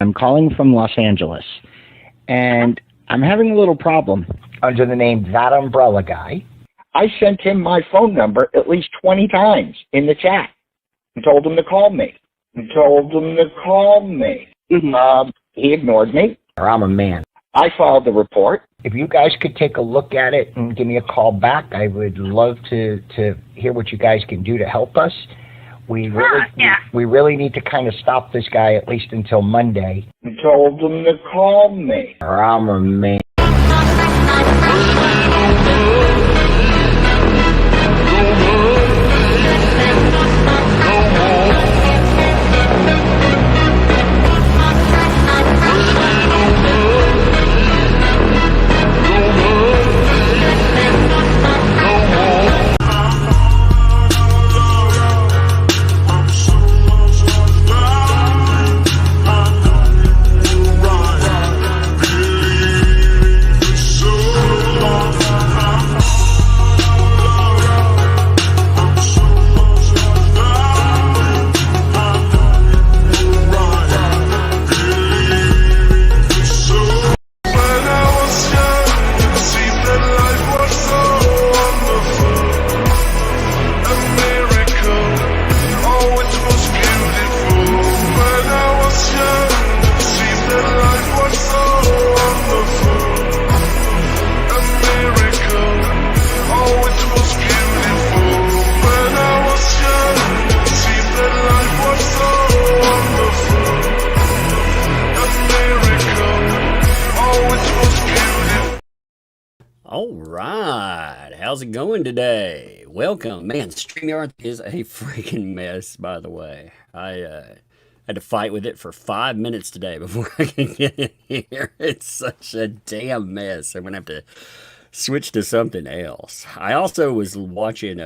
I'm calling from Los Angeles, and I'm having a little problem under the name ThatUmbrellaGuy. I sent him my phone number at least 20 times in the chat and told him to call me. He ignored me. I'm a man. I filed the report. If you guys could take a look at it and give me a call back, I would love to hear what you guys can do to help us. We really need to kind of stop this guy at least until Monday. I told him to call me. I'm a man. All right, how's it going today? Welcome. Man, StreamYard is a freaking mess, by the way. I had to fight with it for 5 minutes today before I could get in here. It's such a damn mess. I'm going to have to switch to something else. I also was watching,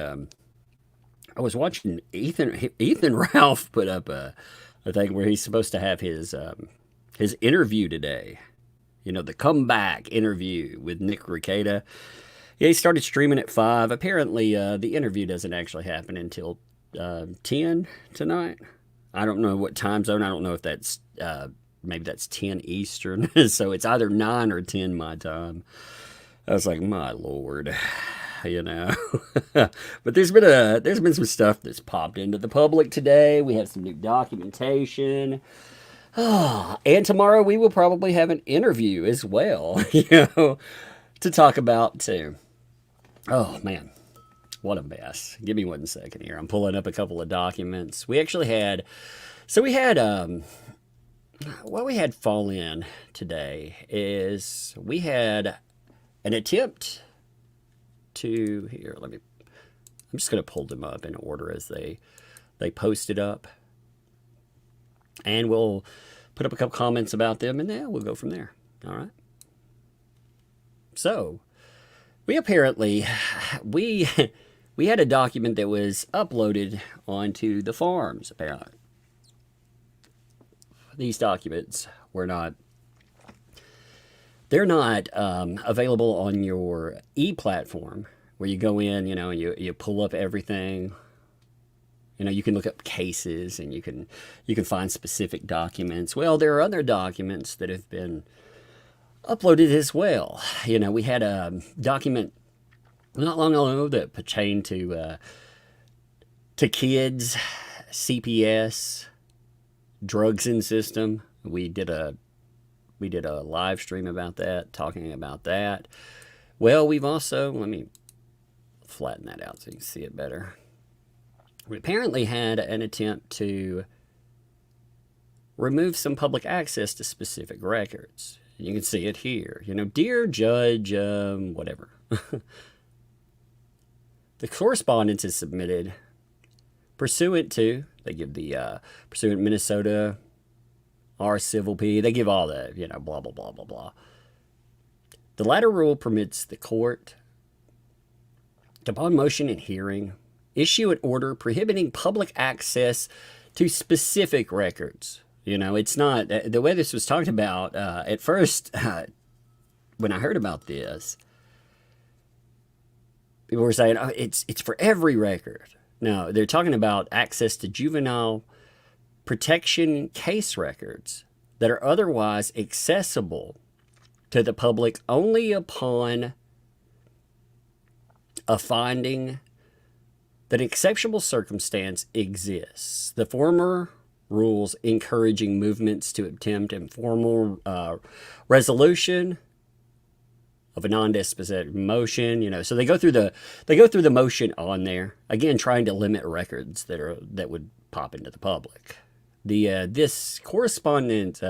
Ethan Ralph put up a thing where he's supposed to have his interview today. You know, the comeback interview with Nick Rekieta. Yeah, he started streaming at 5. Apparently, the interview doesn't actually happen until 10 tonight. I don't know what time zone. I don't know if that's, maybe that's 10 Eastern. So it's either 9 or 10 my time. I was like, my Lord, you know. But there's been some stuff that's popped into the public today. We have some new documentation. And tomorrow we will probably have an interview as well, you know, to talk about too. Oh man, what a mess. Give me 1 second here. I'm pulling up a couple of documents. We actually had, what we had fall in today is we had an attempt to, I'm just going to pull them up in order as they posted up. And we'll put up a couple comments about them, and then we'll go from there. All right. So, we apparently, we had a document that was uploaded onto the forums, apparently. These documents were not, they're not available on your e-platform, where you go in, you know, and you pull up everything. You know, you can look up cases and you can find specific documents. Well, there are other documents that have been uploaded as well. You know, we had a document not long ago that pertained to kids, CPS, drugs in system. We did a live stream about that, talking about that. Well, we've also, let me flatten that out so you can see it better. We apparently had an attempt to remove some public access to specific records. You can see it here. You know, dear Judge, whatever. The correspondence is submitted pursuant to, they give the pursuant Minnesota R Civil P. They give all the, you know, blah, blah, blah, blah, blah. The latter rule permits the court to, upon motion and hearing, issue an order prohibiting public access to specific records. You know, it's not, the way this was talked about, at first, when I heard about this, people were saying, oh, it's for every record. No, they're talking about access to juvenile protection case records. that are otherwise accessible to the public only upon a finding that exceptional circumstance exists. The former rules encouraging movements to attempt informal resolution of a non-dispositive motion, so they go through the motion on there, again trying to limit records that would pop into the public. This correspondence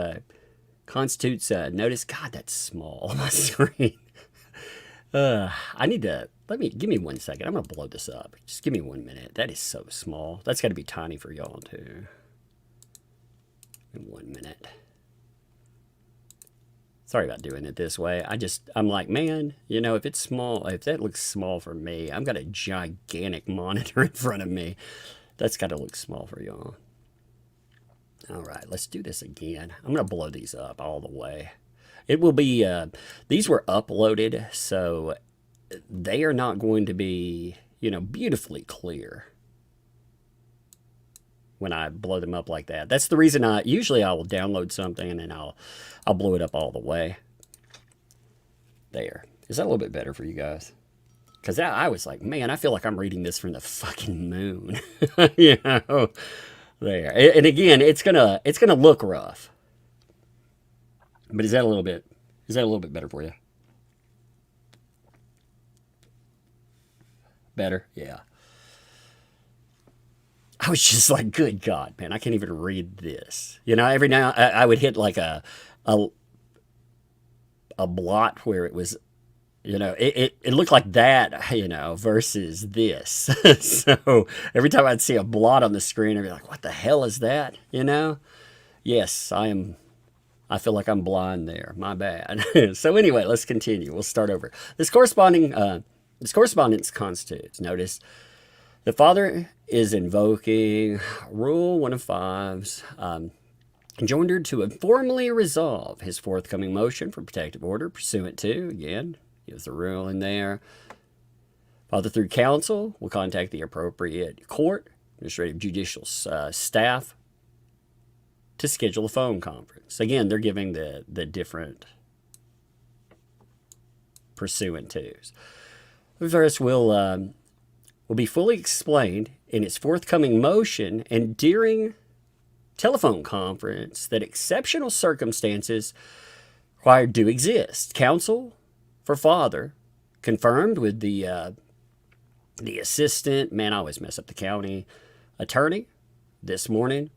constitutes notice. God, that's small on my screen. I need to give me 1 second. I'm gonna blow this up. Just give me 1 minute. That is so small. That's got to be tiny for y'all too. In 1 minute. Sorry about doing it this way. I'm like, man, if it's small, if that looks small for me, I've got a gigantic monitor in front of me. That's got to look small for y'all. All right, let's do this again. I'm going to blow these up all the way. It will be, these were uploaded, so they are not going to be, beautifully clear when I blow them up like that. That's the reason usually I will download something and then I'll blow it up all the way. There. Is that a little bit better for you guys? Because I was like, man, I feel like I'm reading this from the fucking moon. There. And again, it's gonna look rough. But is that a little bit better for you? Better? Yeah. I was just like, good God, man, I can't even read this. Every now I would hit like a blot where it was, it looked like that, versus this. So every time I'd see a blot on the screen, I'd be like, what the hell is that? Yes, I feel like I'm blind there. My bad. So anyway, let's continue. We'll start over. This correspondence constitutes, notice, the father is invoking Rule 1 of 5's enjoined to informally resolve his forthcoming motion for protective order pursuant to, again, gives the rule in there. Father, through counsel, will contact the appropriate court, administrative judicial staff to schedule a phone conference. Again, they're giving the different pursuant tos. First, will be fully explained in its forthcoming motion and during telephone conference that exceptional circumstances required do exist. Counsel for father confirmed with the assistant, man, I always mess up the county attorney this morning,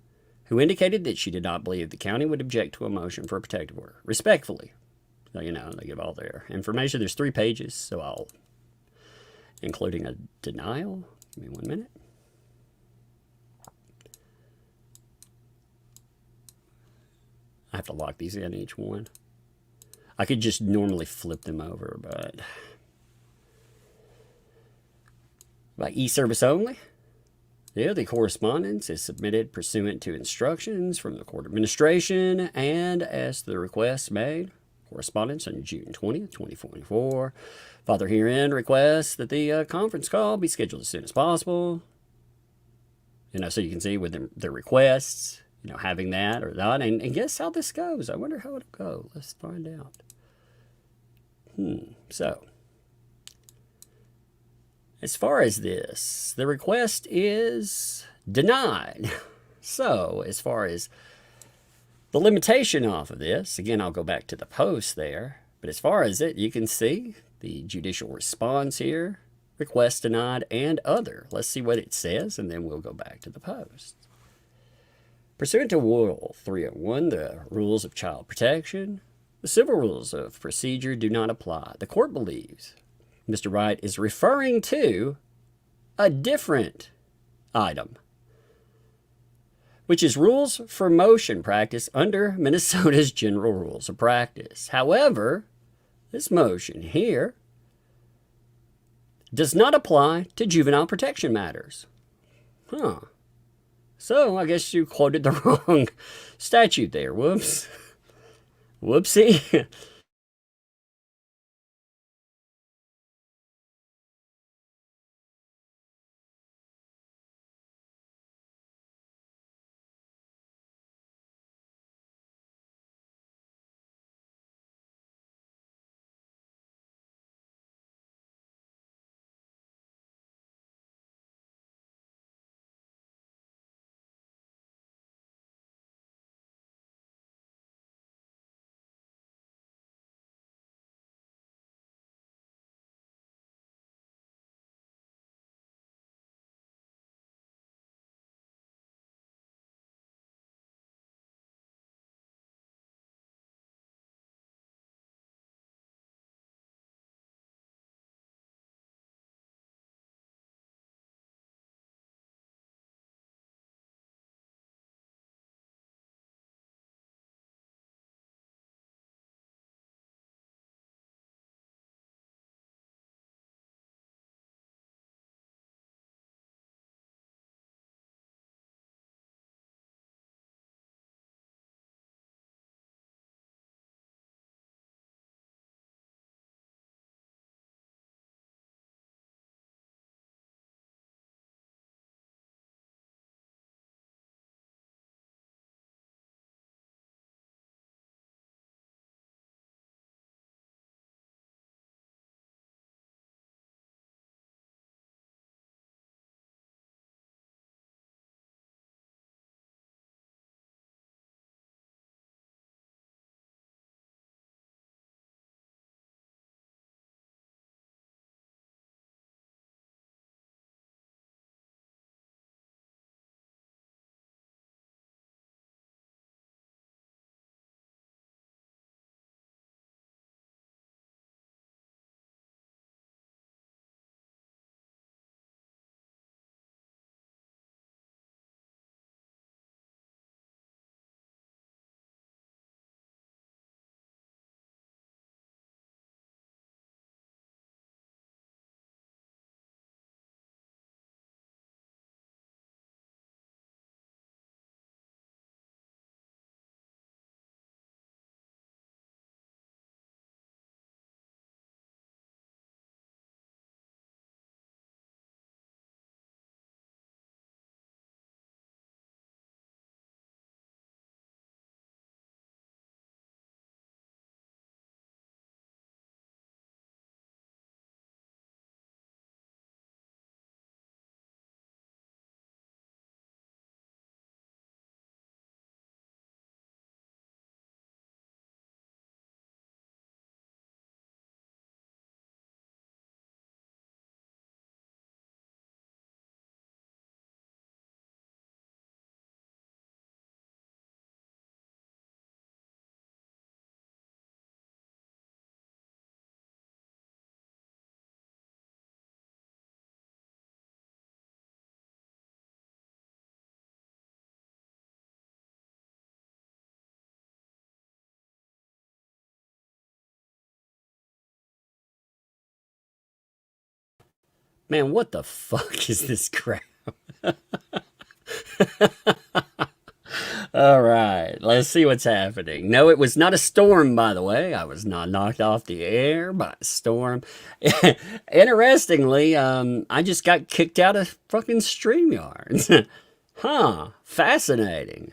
who indicated that she did not believe the county would object to a motion for a protective order. Respectfully. So, they give all their information. There's 3 pages, so including a denial. Give me 1 minute. I have to lock these in each one. I could just normally flip them over, but by e-service only. Yeah, the correspondence is submitted pursuant to instructions from the court administration and as the request made. Correspondence on June 20th, 2024. Father herein requests that the conference call be scheduled as soon as possible. So you can see with the requests, having that or not. And guess how this goes. I wonder how it'll go. Let's find out. So, as far as this, the request is denied. So, as far as the limitation off of this, again, I'll go back to the post there. But as far as it, you can see the judicial response here, request denied, and other. Let's see what it says, and then we'll go back to the post. Pursuant to Rule 301, the rules of child protection, the civil rules of procedure do not apply. The court believes Mr. Wright is referring to a different item, which is rules for motion practice under Minnesota's general rules of practice. However, this motion here does not apply to juvenile protection matters. So I guess you quoted the wrong statute there. Whoops. Whoopsie. Man, what the fuck is this crap? All right, let's see what's happening. No, it was not a storm, by the way. I was not knocked off the air by a storm. Interestingly, I just got kicked out of fucking StreamYard. Huh, fascinating.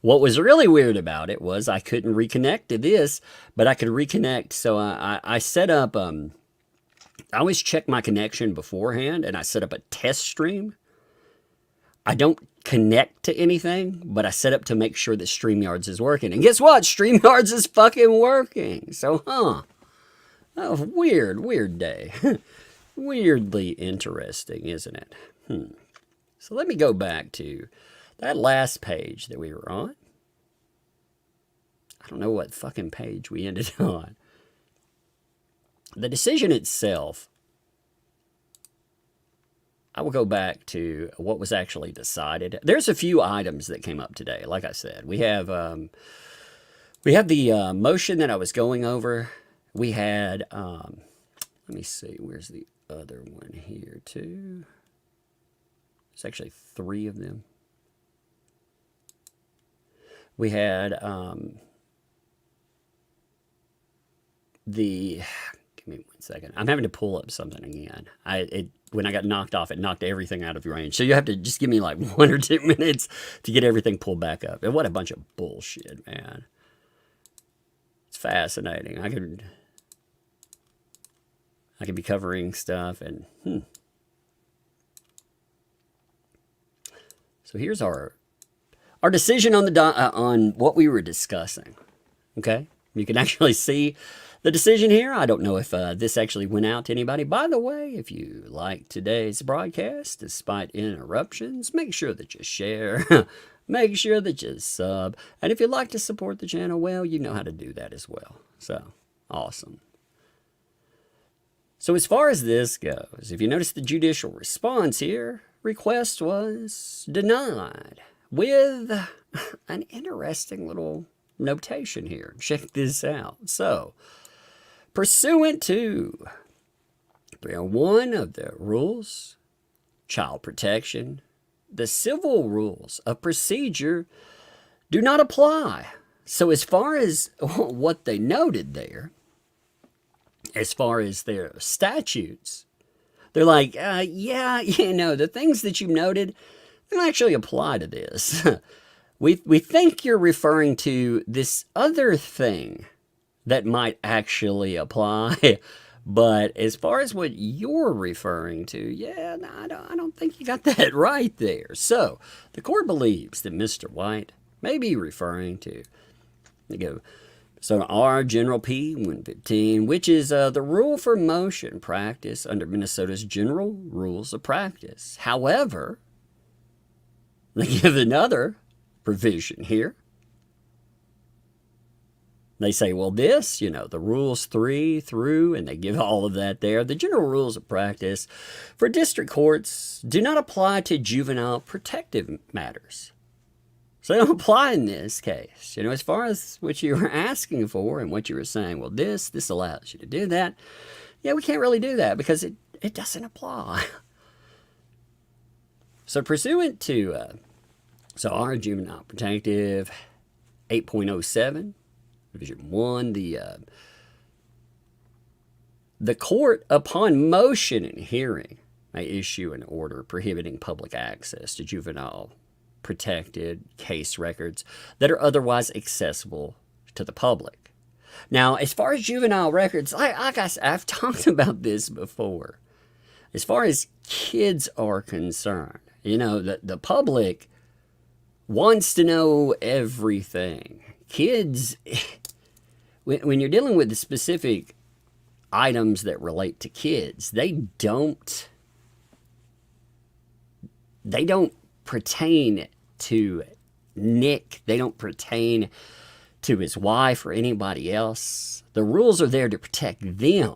What was really weird about it was I couldn't reconnect to this, but I could reconnect. So I set up, I always check my connection beforehand, and I set up a test stream. I don't connect to anything, but I set up to make sure that StreamYards is working. And guess what? StreamYards is fucking working. So, oh, weird day. Weirdly interesting, isn't it? So let me go back to that last page that we were on. I don't know what fucking page we ended on. The decision itself, I will go back to what was actually decided. There's a few items that came up today. Like I said, we have the motion that I was going over. We had, let me see, where's the other one here too? There's actually 3 of them. We had give me 1 second. I'm having to pull up something again. When I got knocked off, it knocked everything out of range. So you have to just give me like 1 or 2 minutes to get everything pulled back up. And what a bunch of bullshit, man. It's fascinating. I could be covering stuff and So here's our decision on on what we were discussing. Okay, you can actually see the decision here. I don't know if this actually went out to anybody. By the way, if you like today's broadcast, despite interruptions, make sure that you share. Make sure that you sub. And if you'd like to support the channel, well, you know how to do that as well. So, awesome. So as far as this goes, if you notice the judicial response here, request was denied with an interesting little notation here. Check this out. So, pursuant to 301 of the rules, child protection, the civil rules of procedure do not apply. So as far as what they noted there, as far as their statutes, they're like, yeah, the things that you noted don't actually apply to this. We think you're referring to this other thing that might actually apply. But as far as what you're referring to, yeah, no, I don't think you got that right there. So the court believes that Mr. White may be referring to, so R General P 115, which is the rule for motion practice under Minnesota's general rules of practice. However, they give another provision here. They say, well, this, the rules 3 through, and they give all of that there. The general rules of practice for district courts do not apply to juvenile protective matters. So they don't apply in this case. As far as what you were asking for and what you were saying, well, this allows you to do that. Yeah, we can't really do that because it doesn't apply. So pursuant to, our juvenile protective 8.07, Division 1, the court, upon motion and hearing, may issue an order prohibiting public access to juvenile protected case records that are otherwise accessible to the public. Now, as far as juvenile records, I've talked about this before. As far as kids are concerned, the public wants to know everything. Kids, when you're dealing with the specific items that relate to kids, they don't pertain to Nick. They don't pertain to his wife or anybody else. The rules are there to protect them.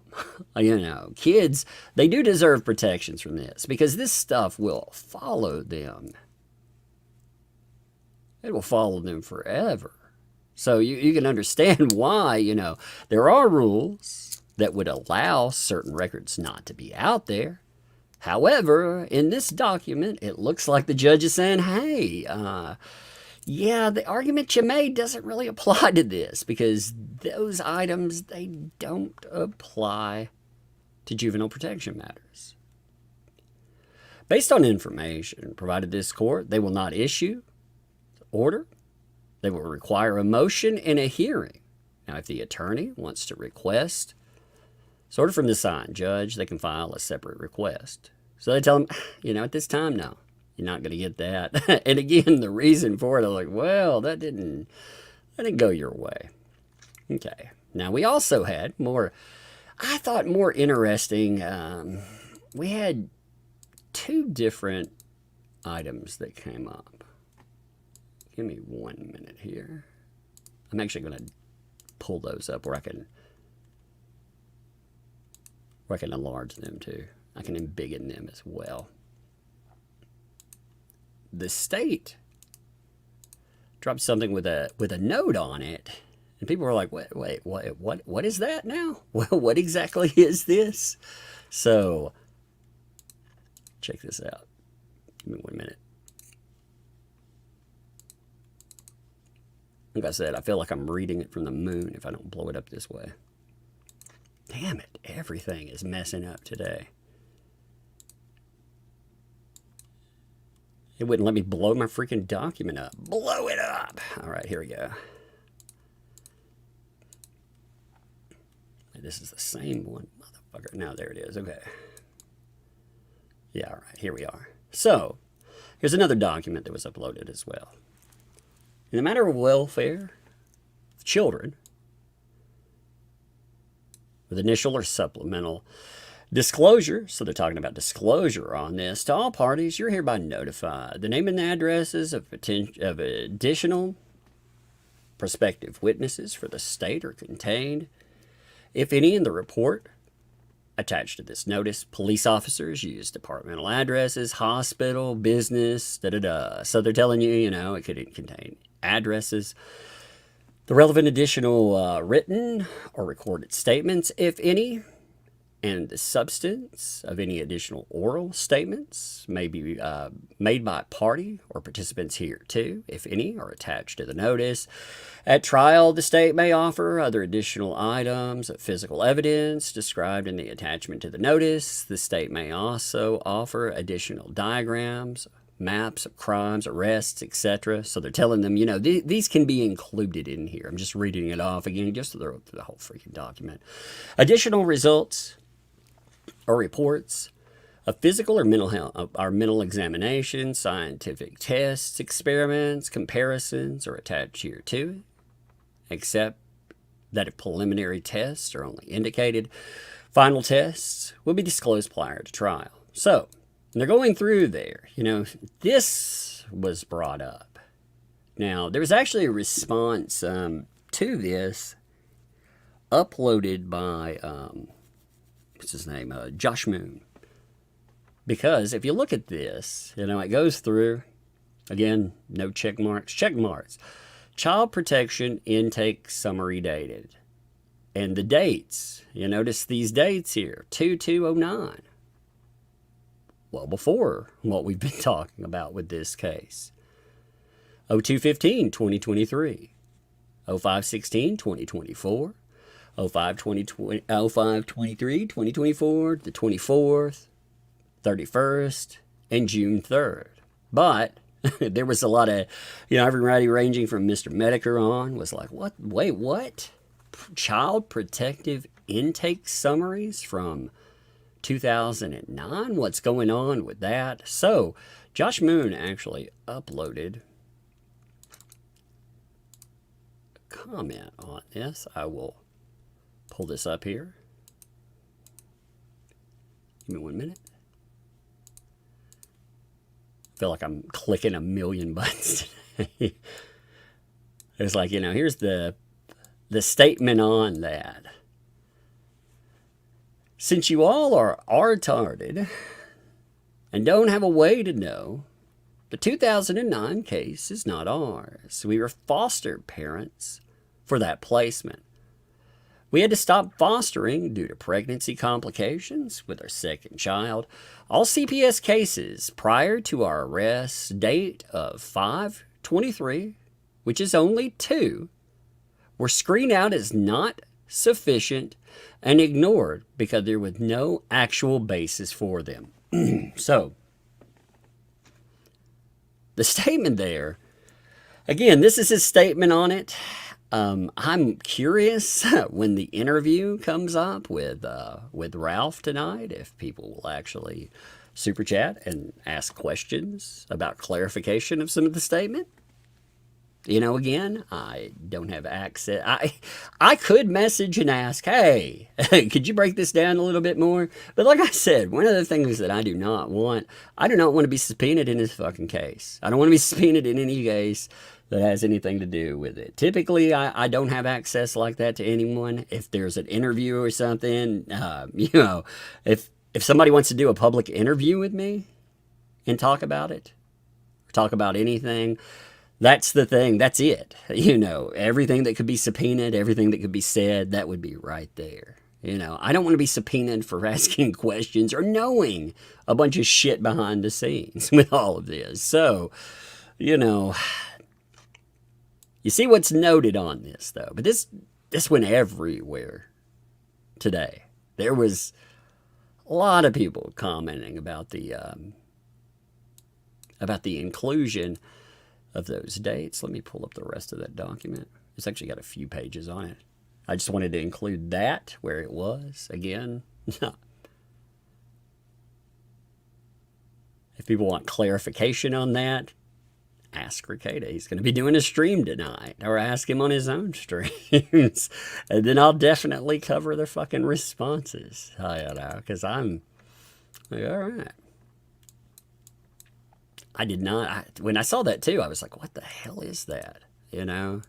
Kids, they do deserve protections from this because this stuff will follow them. It will follow them forever. So you can understand why, there are rules that would allow certain records not to be out there. However, in this document, it looks like the judge is saying, hey, yeah, the argument you made doesn't really apply to this because those items, they don't apply to juvenile protection matters. Based on information provided this court, they will not issue order. They will require a motion and a hearing. Now, if the attorney wants to request order from the assigned judge, they can file a separate request. So they tell them, at this time, no, you're not going to get that. And again, the reason for it, I'm like, well, that didn't go your way. Okay. Now, we also had more interesting. We had two different items that came up. Give me 1 minute here. I'm actually going to pull those up where I can enlarge them too. I can embiggen them as well. The state dropped something with a note on it, and people were like, wait, what is that now? Well, what exactly is this? So, check this out. Give me 1 minute. Like I said, I feel like I'm reading it from the moon if I don't blow it up this way. Damn it, everything is messing up today. It wouldn't let me blow my freaking document up. Blow it up! All right, here we go. This is the same one, motherfucker. No, there it is. Okay. Yeah, all right, here we are. So, here's another document that was uploaded as well. In the matter of welfare of children, with initial or supplemental disclosure, so they're talking about disclosure on this, to all parties, you're hereby notified. The name and the addresses of additional prospective witnesses for the state are contained, if any, in the report attached to this notice. Police officers use departmental addresses, hospital, business, So they're telling you, it could contain addresses. The relevant additional written or recorded statements, if any, and the substance of any additional oral statements may be made by a party or participants here too, if any, are attached to the notice. At trial, the state may offer other additional items of physical evidence described in the attachment to the notice. The state may also offer additional diagrams, maps of crimes, arrests, etc. So they're telling them, these can be included in here. I'm just reading it off again, just through the whole freaking document. Additional results or reports of physical or mental health, or mental examinations, scientific tests, experiments, comparisons are attached here too, except that if preliminary tests are only indicated, final tests will be disclosed prior to trial. So, they're going through there, this was brought up. Now, there was actually a response to this uploaded by, what's his name, Josh Moon. Because if you look at this, it goes through, again, no check marks. Child protection intake summary dated. And the dates, you notice these dates here, 2209. Well, before what we've been talking about with this case. 0215, 2023. 0516, 2024. 0523, 2024, the 24th, 31st, and June 3rd. But there was a lot of, everybody ranging from Mr. Medicare on was like, what? Wait, what? Child protective intake summaries from 2009? What's going on with that? So, Josh Moon actually uploaded a comment on this. I will pull this up here. Give me 1 minute. I feel like I'm clicking a million buttons today. It's like, here's the statement on that. Since you all are retarded and don't have a way to know, the 2009 case is not ours. We were foster parents for that placement. We had to stop fostering due to pregnancy complications with our second child. All CPS cases prior to our arrest date of 5/23, which is only 2, were screened out as not sufficient and ignored because there was no actual basis for them. So, the statement there, again, this is his statement on it. I'm curious when the interview comes up with Ralph tonight, if people will actually super chat and ask questions about clarification of some of the statement. You know, again, I don't have access. I could message and ask, hey, could you break this down a little bit more? But like I said, one of the things that I do not want to be subpoenaed in this fucking case. I don't want to be subpoenaed in any case that has anything to do with it. Typically, I don't have access like that to anyone. If there's an interview or something, you know, if somebody wants to do a public interview with me and talk about it, or talk about anything, that's the thing. That's it. You know, everything that could be subpoenaed, everything that could be said, that would be right there. You know, I don't want to be subpoenaed for asking questions or knowing a bunch of shit behind the scenes with all of this. So, you know, you see what's noted on this, though. But this went everywhere today. There was a lot of people commenting about the inclusion of those dates. Let me pull up the rest of that document. It's actually got a few pages on it. I just wanted to include that where it was. Again, if people want clarification on that, ask Rekieta. He's going to be doing a stream tonight, or ask him on his own streams. And then I'll definitely cover the fucking responses. You know, because I'm like, all right. I did not, when I saw that too, I was like, what the hell is that? You know?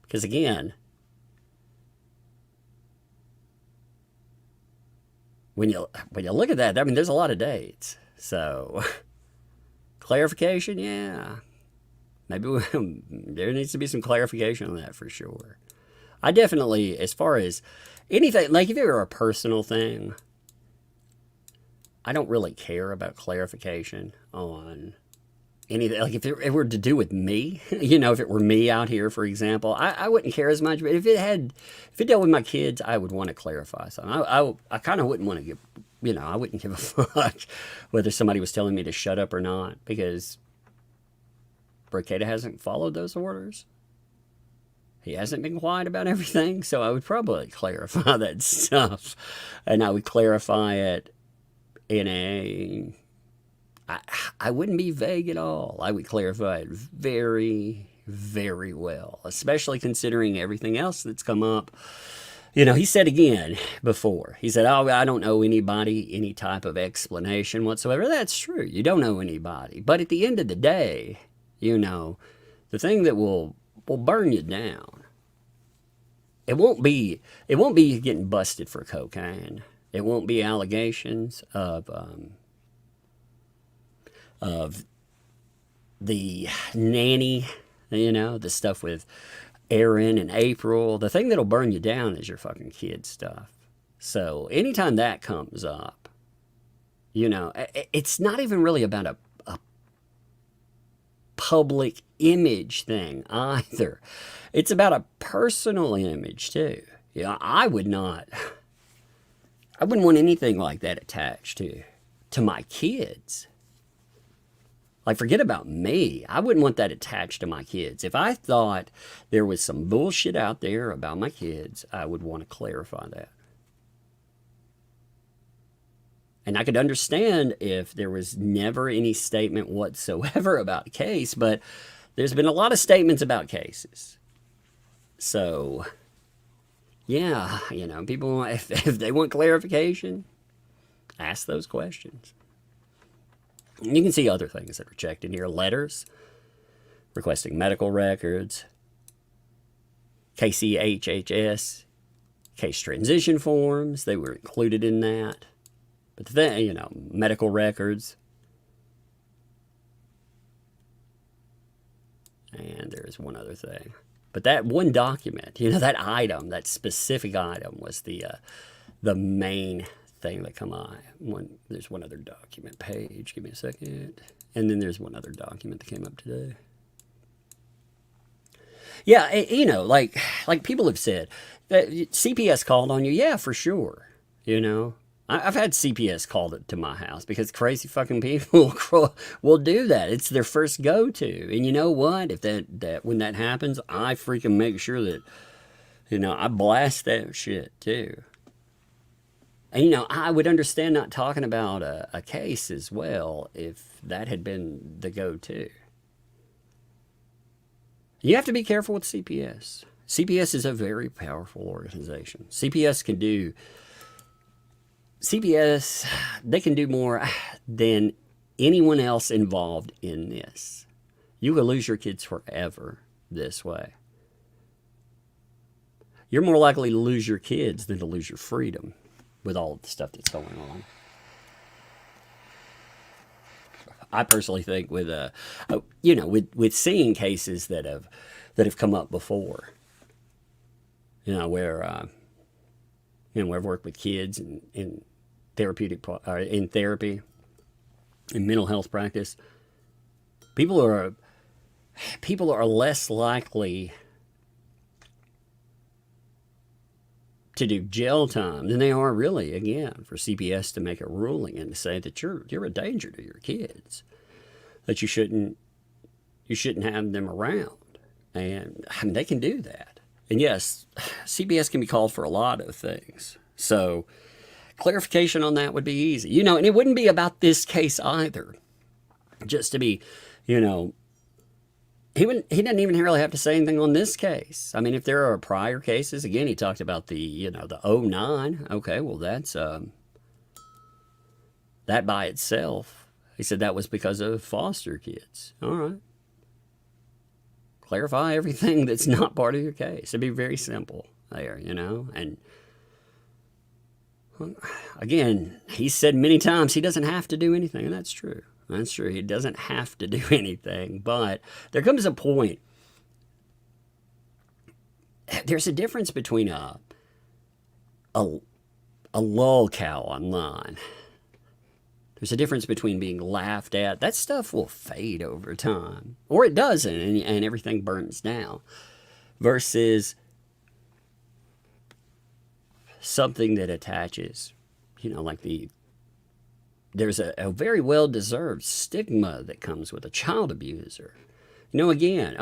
Because again, when you look at that, I mean, there's a lot of dates. So, clarification, yeah. Maybe there needs to be some clarification on that for sure. I definitely, as far as anything, like if it were a personal thing, I don't really care about clarification on anything. Like if it were to do with me, you know, if it were me out here, for example, I wouldn't care as much. But if it dealt with my kids, I would want to clarify something. I kind of wouldn't want to give, you know, I wouldn't give a fuck whether somebody was telling me to shut up or not, because Rekieta hasn't followed those orders. He hasn't been quiet about everything, so I would probably clarify that stuff, and I would clarify it in I wouldn't be vague at all. I would clarify it very, very well, especially considering everything else that's come up. You know, he said again before, he said, oh, I don't owe anybody any type of explanation whatsoever. That's true. You don't owe anybody. But at the end of the day, you know, the thing that will burn you down, it won't be getting busted for cocaine. It won't be allegations of the nanny, you know, the stuff with Aaron and April. The thing that'll burn you down is your fucking kid stuff. So anytime that comes up, you know, it's not even really about a public image thing either. It's about a personal image too. You know, I wouldn't want anything like that attached to my kids. Like, forget about me. I wouldn't want that attached to my kids. If I thought there was some bullshit out there about my kids, I would want to clarify that. And I could understand if there was never any statement whatsoever about the case, but there's been a lot of statements about cases. So, yeah, you know, people, if they want clarification, ask those questions. You can see other things that are checked in here. Letters, requesting medical records, KCHHS, case transition forms, they were included in that. But the thing, you know, medical records. And there's one other thing. But that one document, that item, that specific item was the main thing that come on. There's one other document page. Give me a second. And then there's one other document that came up today. Yeah, like people have said, that CPS called on you. Yeah, for sure. I've had CPS called to my house because crazy fucking people will do that. It's their first go-to. And you know what? If that when that happens, I freaking make sure that, I blast that shit too. And, I would understand not talking about a case as well if that had been the go-to. You have to be careful with CPS. CPS is a very powerful organization. CPS, they can do more than anyone else involved in this. You will lose your kids forever this way. You're more likely to lose your kids than to lose your freedom with all of the stuff that's going on. I personally think with seeing cases that have come up before, where I've worked with kids in therapy, in mental health practice. People are less likely to do jail time than they are really, again, for CPS to make a ruling and to say that you're a danger to your kids, that you shouldn't have them around. And they can do that. And yes, CPS can be called for a lot of things. So clarification on that would be easy. And it wouldn't be about this case either. Just to be, he doesn't even really have to say anything on this case. I mean, if there are prior cases, again, he talked about the 09. Okay, well, that's, that by itself, he said that was because of foster kids. All right. Clarify everything that's not part of your case. It'd be very simple there, and again, he said many times he doesn't have to do anything, and that's true. That's true. He doesn't have to do anything, but there comes a point. There's a difference between a lolcow online. There's a difference between being laughed at. That stuff will fade over time, or it doesn't, and everything burns down, versus something that attaches, like there's a very well-deserved stigma that comes with a child abuser. Again,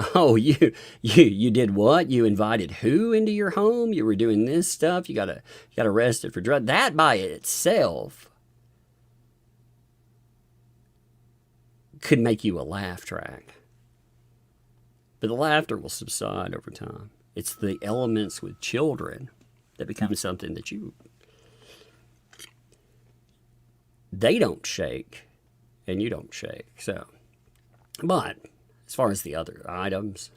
you did what? You invited who into your home? You were doing this stuff? You got arrested for drugs? That by itself could make you a laugh track. But the laughter will subside over time. It's the elements with children that become something that they don't shake and you don't shake. So, but as far as the other items,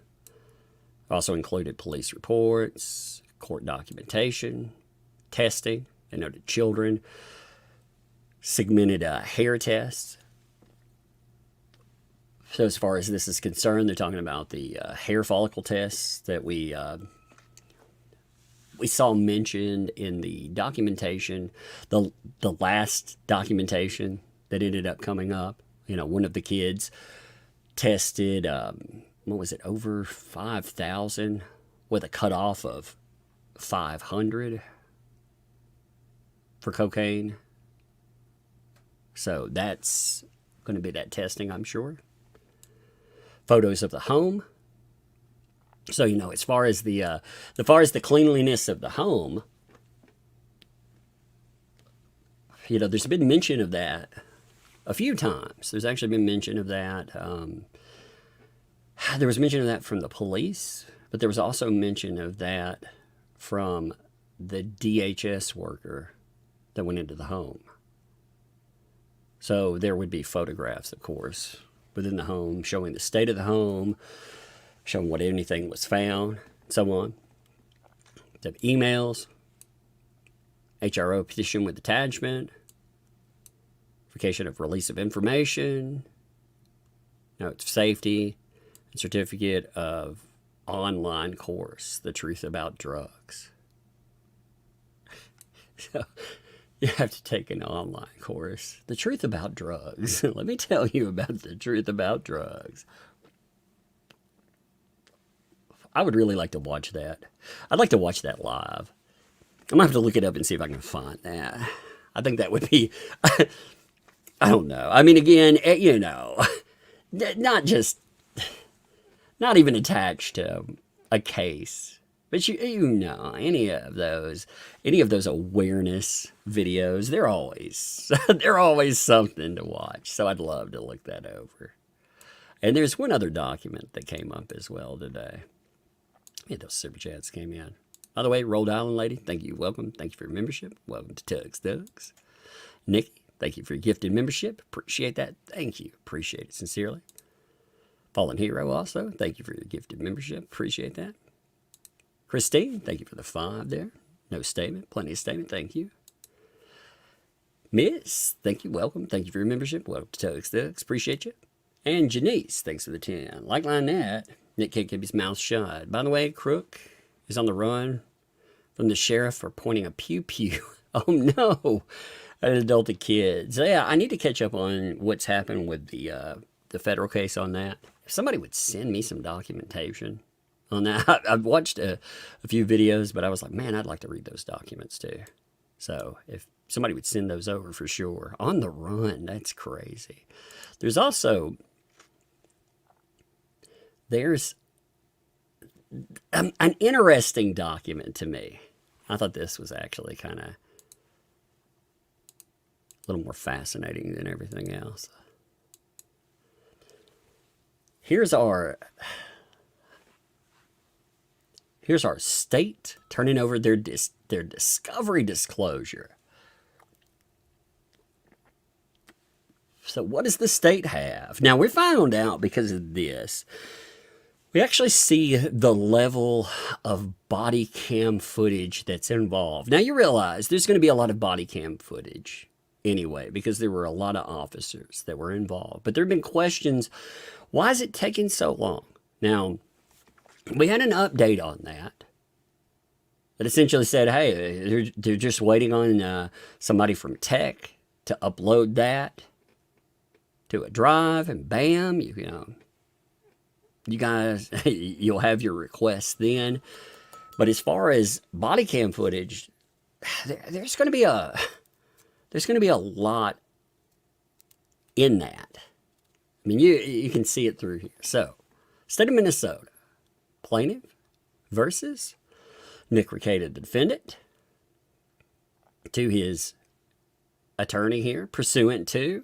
also included police reports, court documentation, testing. They noted children, segmented hair tests. So as far as this is concerned, they're talking about the hair follicle tests that we saw mentioned in the documentation, the last documentation that ended up coming up. One of the kids tested, over 5,000 with a cutoff of 500 for cocaine. So that's going to be that testing, I'm sure. Photos of the home. So, as far as the cleanliness of the home, there's been mention of that a few times. There's actually been mention of that. There was mention of that from the police, but there was also mention of that from the DHS worker that went into the home. So there would be photographs, of course, within the home, showing the state of the home, showing what anything was found, and so on. Some emails, HRO petition with attachment, verification of release of information, note of safety, and certificate of online course, The Truth About Drugs. So you have to take an online course, The Truth About Drugs. Let me tell you about the truth about drugs. I would really like to watch that. I'd like to watch that live. I'm going to have to look it up and see if I can find that. I think that would be, I don't know. I mean, again, you know, not even attached to a case, but you know, any of those awareness videos, they're always something to watch. So I'd love to look that over. And there's one other document that came up as well today. Yeah, those super chats came in. By the way, Rhode Island lady, thank you. Welcome. Thank you for your membership. Welcome to Tug's Thugs. Nikki, thank you for your gifted membership. Appreciate that. Thank you. Appreciate it sincerely. Fallen Hero also, thank you for your gifted membership. Appreciate that. Christine, thank you for the 5 there. No statement. Plenty of statement. Thank you. Miss, thank you. Welcome. Thank you for your membership. Welcome to Tug's Thugs. Appreciate you. And Janice, thanks for the 10. Like that, Nick can't keep his mouth shut. By the way, Crook is on the run from the sheriff for pointing a pew-pew. Oh, no. At adulted kids. So, yeah, I need to catch up on what's happened with the federal case on that. If somebody would send me some documentation on that. I've watched a few videos, but I was like, man, I'd like to read those documents too. So if somebody would send those over for sure. On the run, that's crazy. There's also, there's an interesting document to me. I thought this was actually kind of a little more fascinating than everything else. Here's our state turning over their discovery disclosure. So what does the state have? Now, we found out because of this. We actually see the level of body cam footage that's involved. Now, you realize there's going to be a lot of body cam footage anyway, because there were a lot of officers that were involved. But there have been questions, why is it taking so long? Now, we had an update on that essentially said, hey, they're just waiting on somebody from tech to upload that to a drive, and bam, you guys, you'll have your request then. But as far as body cam footage, there's going to be a lot in that. I mean, you can see it through here. So, state of Minnesota, plaintiff versus Nick Rekieta, the defendant, to his attorney here, pursuant to,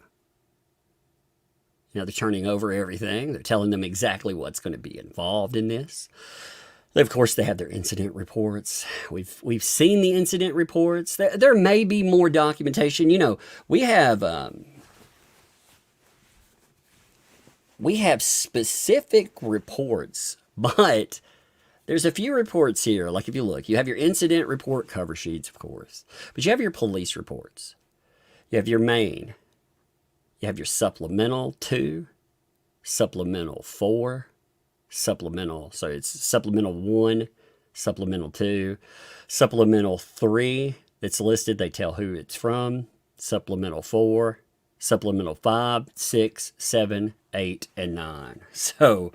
they're turning over everything. They're telling them exactly what's going to be involved in this. Of course, they have their incident reports. We've seen the incident reports. There may be more documentation. We have specific reports, but there's a few reports here. Like if you look, you have your incident report cover sheets, of course, but you have your police reports. You have your main. You have your supplemental 2, supplemental 4, supplemental. So it's supplemental 1, supplemental 2, supplemental 3 that's listed. They tell who it's from. Supplemental 4, supplemental 5, 6, 7, 8, and 9. So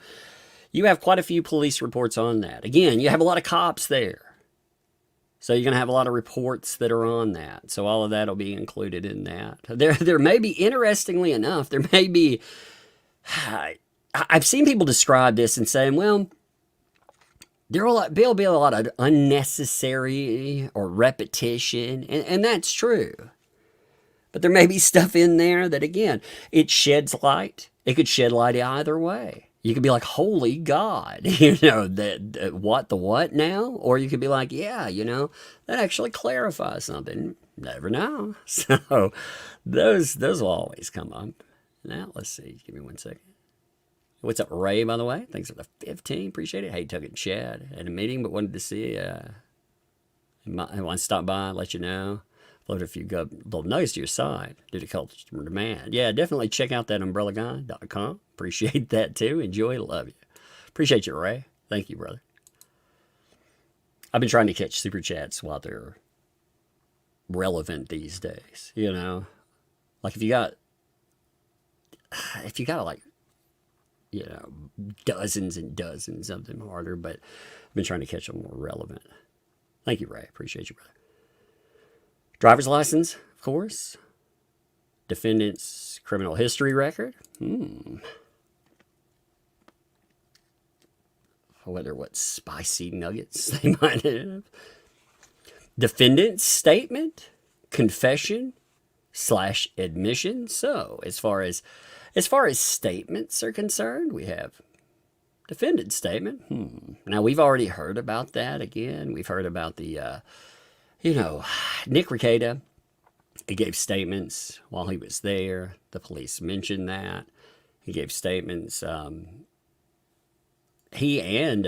you have quite a few police reports on that. Again, you have a lot of cops there. So you're going to have a lot of reports that are on that. So all of that will be included in that. There may be, interestingly enough, there may be, I've seen people describe this and saying, well, there'll be a lot of unnecessary or repetition, and that's true. But there may be stuff in there that, again, it sheds light. It could shed light either way. You could be like, holy God, what now? Or you could be like, yeah, that actually clarifies something. Never know. So those will always come up. Now, let's see. Give me 1 second. What's up, Ray, by the way? Thanks for the 15. Appreciate it. Hey, Tug and Chad at a meeting, but wanted to see. I want to stop by and let you know. Load a few little nuggets to your side due to customer demand. Yeah, definitely check out ThatUmbrellaGuy.com. Appreciate that too. Enjoy. Love you. Appreciate you, Ray. Thank you, brother. I've been trying to catch super chats while they're relevant these days, you know? Like if you got like, you know, dozens and dozens of them, harder, but I've been trying to catch them more relevant. Thank you, Ray. Appreciate you, brother. Driver's license, of course. Defendant's criminal history record. I wonder what spicy nuggets they might have. Defendant's statement, confession / admission. So as far as statements are concerned, we have defendant's statement. Now we've already heard about that. Again, we've heard about the, Nick Rekieta. He gave statements while he was there. The police mentioned that. He gave statements. He and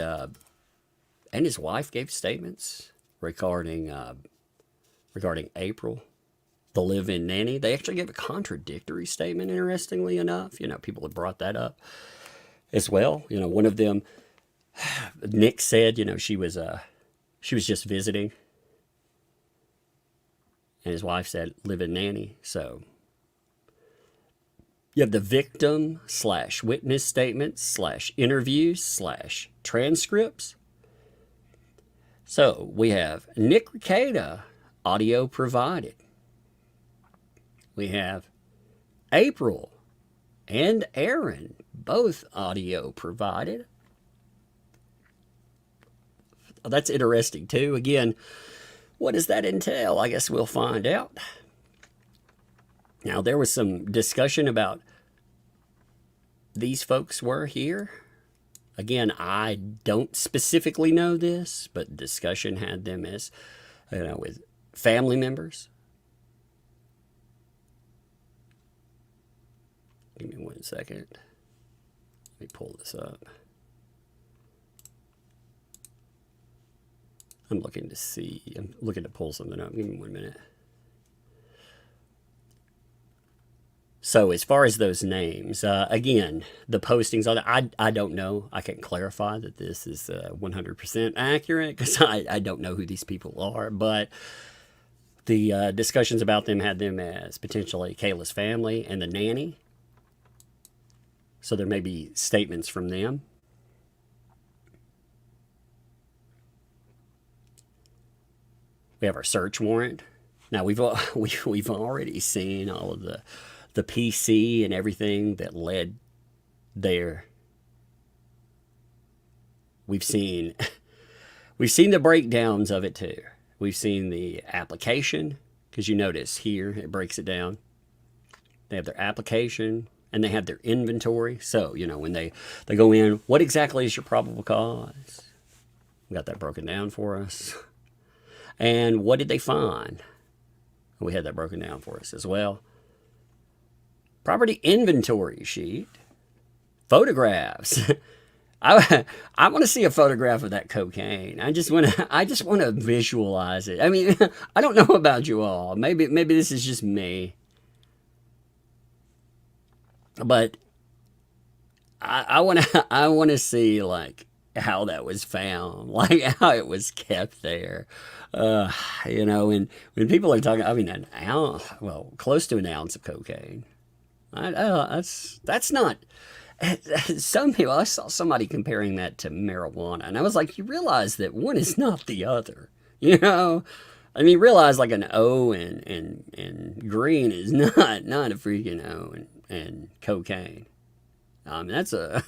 his wife gave statements regarding April, the live-in nanny. They actually gave a contradictory statement, interestingly enough. You know, people have brought that up as well. You know, one of them, Nick said, you know, she was just visiting. And his wife said, live-in nanny. So you have the victim / witness statements / interviews / transcripts. So we have Nick Rekieta, audio provided. We have April and Aaron, both audio provided. That's interesting too. Again, what does that entail? I guess we'll find out. Now, there was some discussion about these folks were here. Again, I don't specifically know this, but discussion had them as, you know, with family members. Give me 1 second. Let me pull this up. I'm looking to pull something up. Give me 1 minute. So as far as those names, again, the postings on it, I don't know. I can clarify that this is 100% accurate because I don't know who these people are. But the discussions about them had them as potentially Kayla's family and the nanny. So there may be statements from them. We have our search warrant. Now we've already seen all of the PC and everything that led there. We've seen the breakdowns of it too. We've seen the application, because you notice here it breaks it down. They have their application and they have their inventory. So, you know, when they go in, what exactly is your probable cause? We got that broken down for us. And what did they find? We had that broken down for us as well. Property inventory sheet. Photographs. I want to see a photograph of that cocaine. I just want to visualize it. I mean, I don't know about you all. Maybe this is just me. But I want to see like how that was found, like how it was kept there. You know, when people are talking, I mean, an ounce, well, close to an ounce of cocaine. That's not. Some people, I saw somebody comparing that to marijuana, and I was like, you realize that one is not the other, you know? I mean, you realize like an O and green is not a freaking O and cocaine. That's a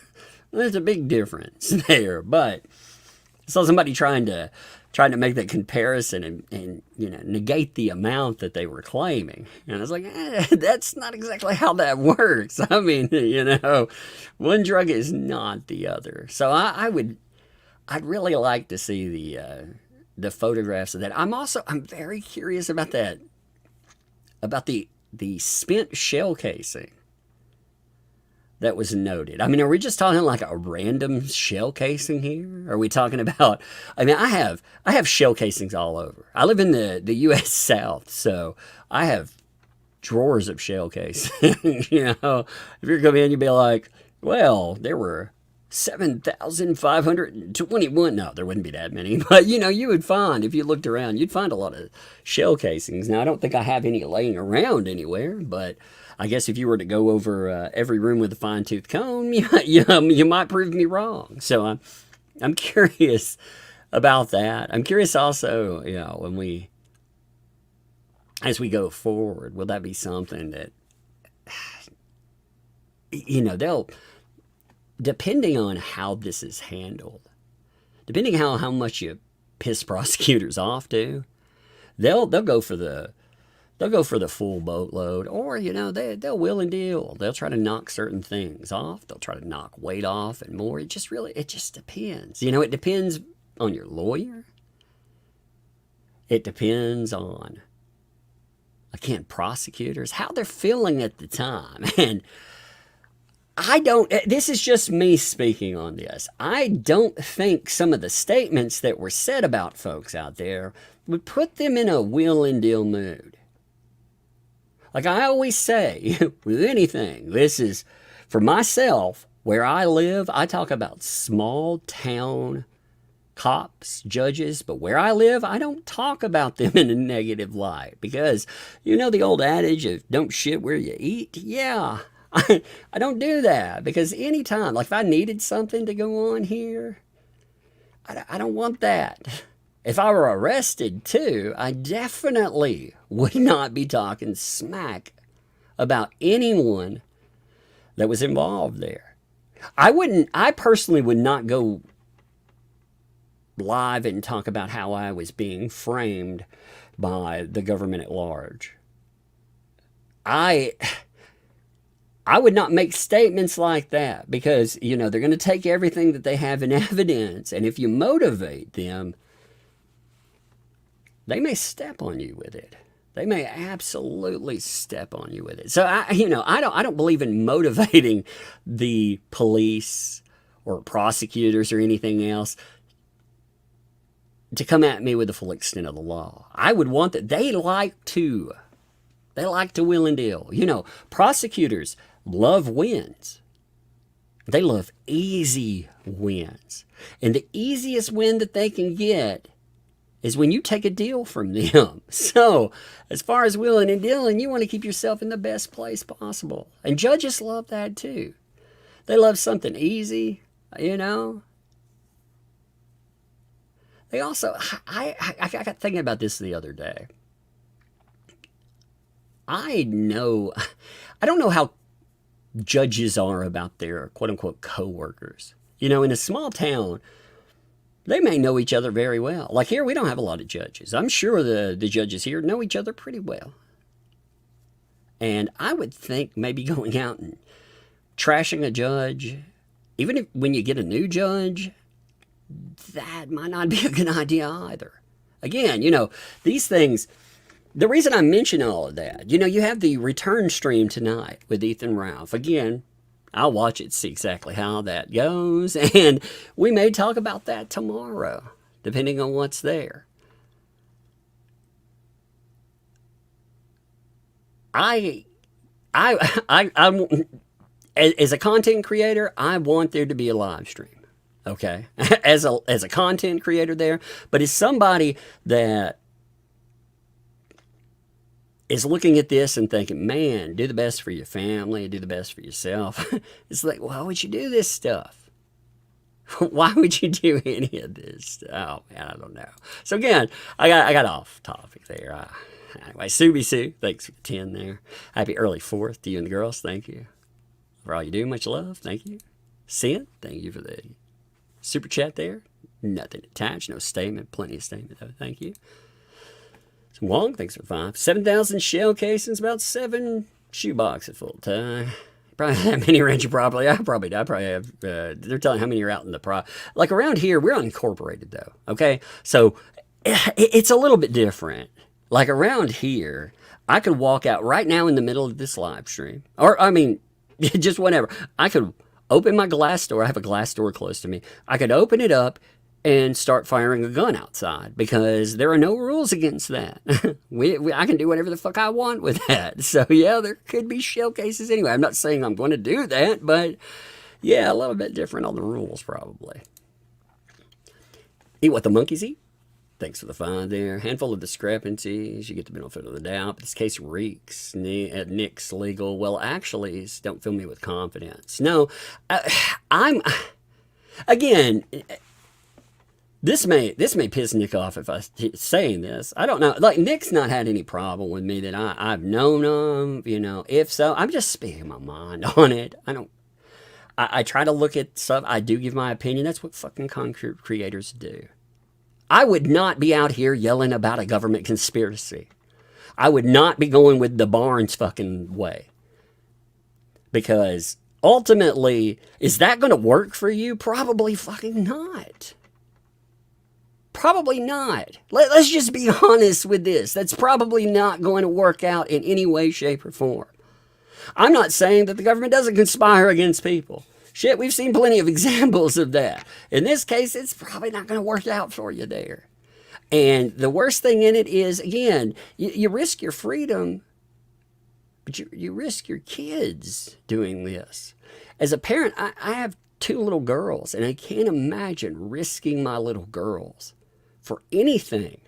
big difference there. But I saw somebody trying to make that comparison and you know, negate the amount that they were claiming. And I was like, that's not exactly how that works. I mean, you know, one drug is not the other. So I'd really like to see the photographs of that. I'm very curious about that, about the spent shell casing that was noted. I mean, are we just talking like a random shell casing here? Are we talking about, I mean, I have shell casings all over. I live in the U.S. South, so I have drawers of shell casing. You know, if you're coming in, you'd be like, well, there were 7,521. No, there wouldn't be that many. But, you would find, if you looked around, you'd find a lot of shell casings. Now, I don't think I have any laying around anywhere, but I guess if you were to go over every room with a fine-tooth comb, you might prove me wrong. So I'm curious about that. I'm curious also, as we go forward, will that be something that, they'll, depending on how this is handled, depending on how much you piss prosecutors off to, they'll go for the full boatload, or they'll will and deal. They'll try to knock certain things off. They'll try to knock weight off and more. It just depends. It depends on your lawyer. It depends on, again, prosecutors, how they're feeling at the time. And this is just me speaking on this. I don't think some of the statements that were said about folks out there would put them in a will and deal mood. Like I always say, with anything, this is, for myself, where I live, I talk about small town cops, judges, but where I live, I don't talk about them in a negative light, because the old adage of don't shit where you eat? Yeah. I don't do that, because anytime, like if I needed something to go on here, I don't want that. If I were arrested too, I definitely would not be talking smack about anyone that was involved there. I personally would not go live and talk about how I was being framed by the government at large. I would not make statements like that, because, they're going to take everything that they have in evidence. And if you motivate them, they may step on you with it. They may absolutely step on you with it. So, I don't believe in motivating the police or prosecutors or anything else to come at me with the full extent of the law. I would want that. They like to will and deal. Prosecutors love wins. They love easy wins. And the easiest win that they can get is when you take a deal from them. So, as far as willing and dealing, you want to keep yourself in the best place possible. And judges love that too. They love something easy, They also, I got thinking about this the other day. I don't know how judges are about their quote-unquote co-workers. In a small town, they may know each other very well. Like here, we don't have a lot of judges. I'm sure the judges here know each other pretty well. And I would think maybe going out and trashing a judge, even when you get a new judge, that might not be a good idea either. Again, these things, the reason I mention all of that, you have the return stream tonight with Ethan Ralph. Again, I'll watch it, see exactly how that goes, and we may talk about that tomorrow, depending on what's there. I'm as a content creator, I want there to be a live stream. Okay, as a content creator there, but as somebody that is looking at this and thinking, man, do the best for your family, do the best for yourself. It's like, why would you do this stuff? Why would you do any of this? Oh man, I don't know. So again, I got off topic there. Anyway, Subi Sue, thanks for the 10 there. Happy early 4th to you and the girls. Thank you for all you do. Much love. Thank you. Sin, thank you for the super chat there. Nothing attached, no statement. Plenty of statement though. Thank you. Wong, thanks for 5. 7,000 shell casings, about 7 shoe boxes full time. Probably have that many around your property. I probably have. They're telling how many are out in the like around here. We're unincorporated though. Okay, so it's a little bit different. Like around here, I could walk out right now in the middle of this live stream, or just whatever. I could open my glass door. I have a glass door close to me. I could open it up and start firing a gun outside, because there are no rules against that. I can do whatever the fuck I want with that. So yeah, there could be shell cases anyway. I'm not saying I'm going to do that, but Yeah, a little bit different on the rules, probably. Eat what the monkeys eat. Thanks for the find there. Handful of discrepancies. You get the benefit of the doubt. But this case reeks. Nick's legal. Well, actually, don't fill me with confidence. No, I'm... Again, this may piss Nick off if I saying this. I don't know. Like, Nick's not had any problem with me that I've known him. You know, if so, I'm just speaking my mind on it. I try to look at stuff. I do give my opinion. That's what fucking content creators do. I would not be out here yelling about a government conspiracy. I would not be going with the Barnes fucking way. Because ultimately, is that going to work for you? Probably fucking not. Probably not. Let's just be honest with this. That's probably not going to work out in any way, shape, or form. I'm not saying that the government doesn't conspire against people. Shit, we've seen plenty of examples of that. In this case, it's probably not going to work out for you there. And the worst thing in it is, again, you risk your freedom, but you risk your kids doing this. As a parent, I have 2 little girls, and I can't imagine risking my little girls for anything.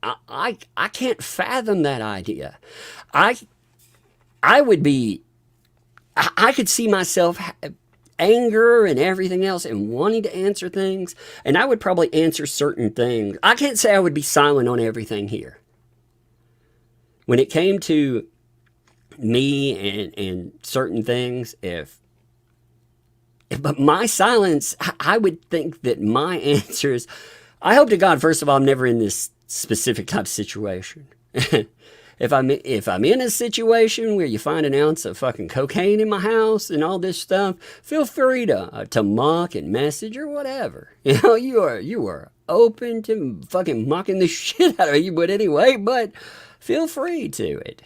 I can't fathom that idea. I would be... I could see myself anger and everything else and wanting to answer things, and I would probably answer certain things. I can't say I would be silent on everything here. When it came to me and certain things, but my silence, I would think that my answers, I hope to God, first of all, I'm never in this specific type of situation. If I'm in a situation where you find an ounce of fucking cocaine in my house and all this stuff, feel free to mock and message or whatever. You know, you are open to fucking mocking the shit out of you, but anyway, but feel free to it.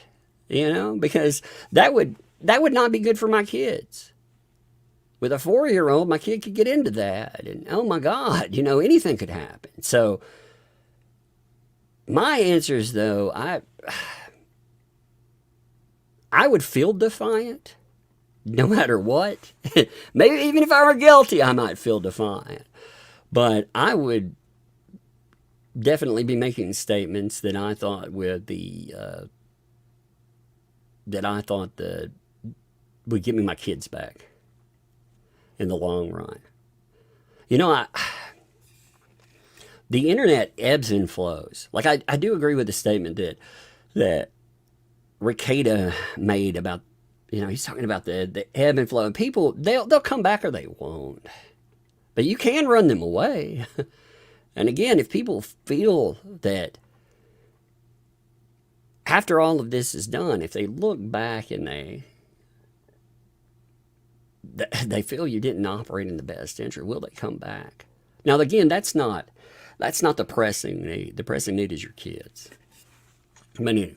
You know, because that would not be good for my kids. With a 4-year-old, my kid could get into that, and oh my God, you know, anything could happen. So my answers, though, I would feel defiant, no matter what. Maybe even if I were guilty, I might feel defiant. But I would definitely be making statements that I thought would be, would give me my kids back in the long run. You know, the internet ebbs and flows. Like, I do agree with the statement that Rekieta made about, you know, he's talking about the ebb and flow. And people, they'll come back or they won't. But you can run them away. And again, if people feel that after all of this is done, if they look back and they feel you didn't operate in the best interest, will they come back? Now, again, that's not the pressing need. The pressing need is your kids. But anyway.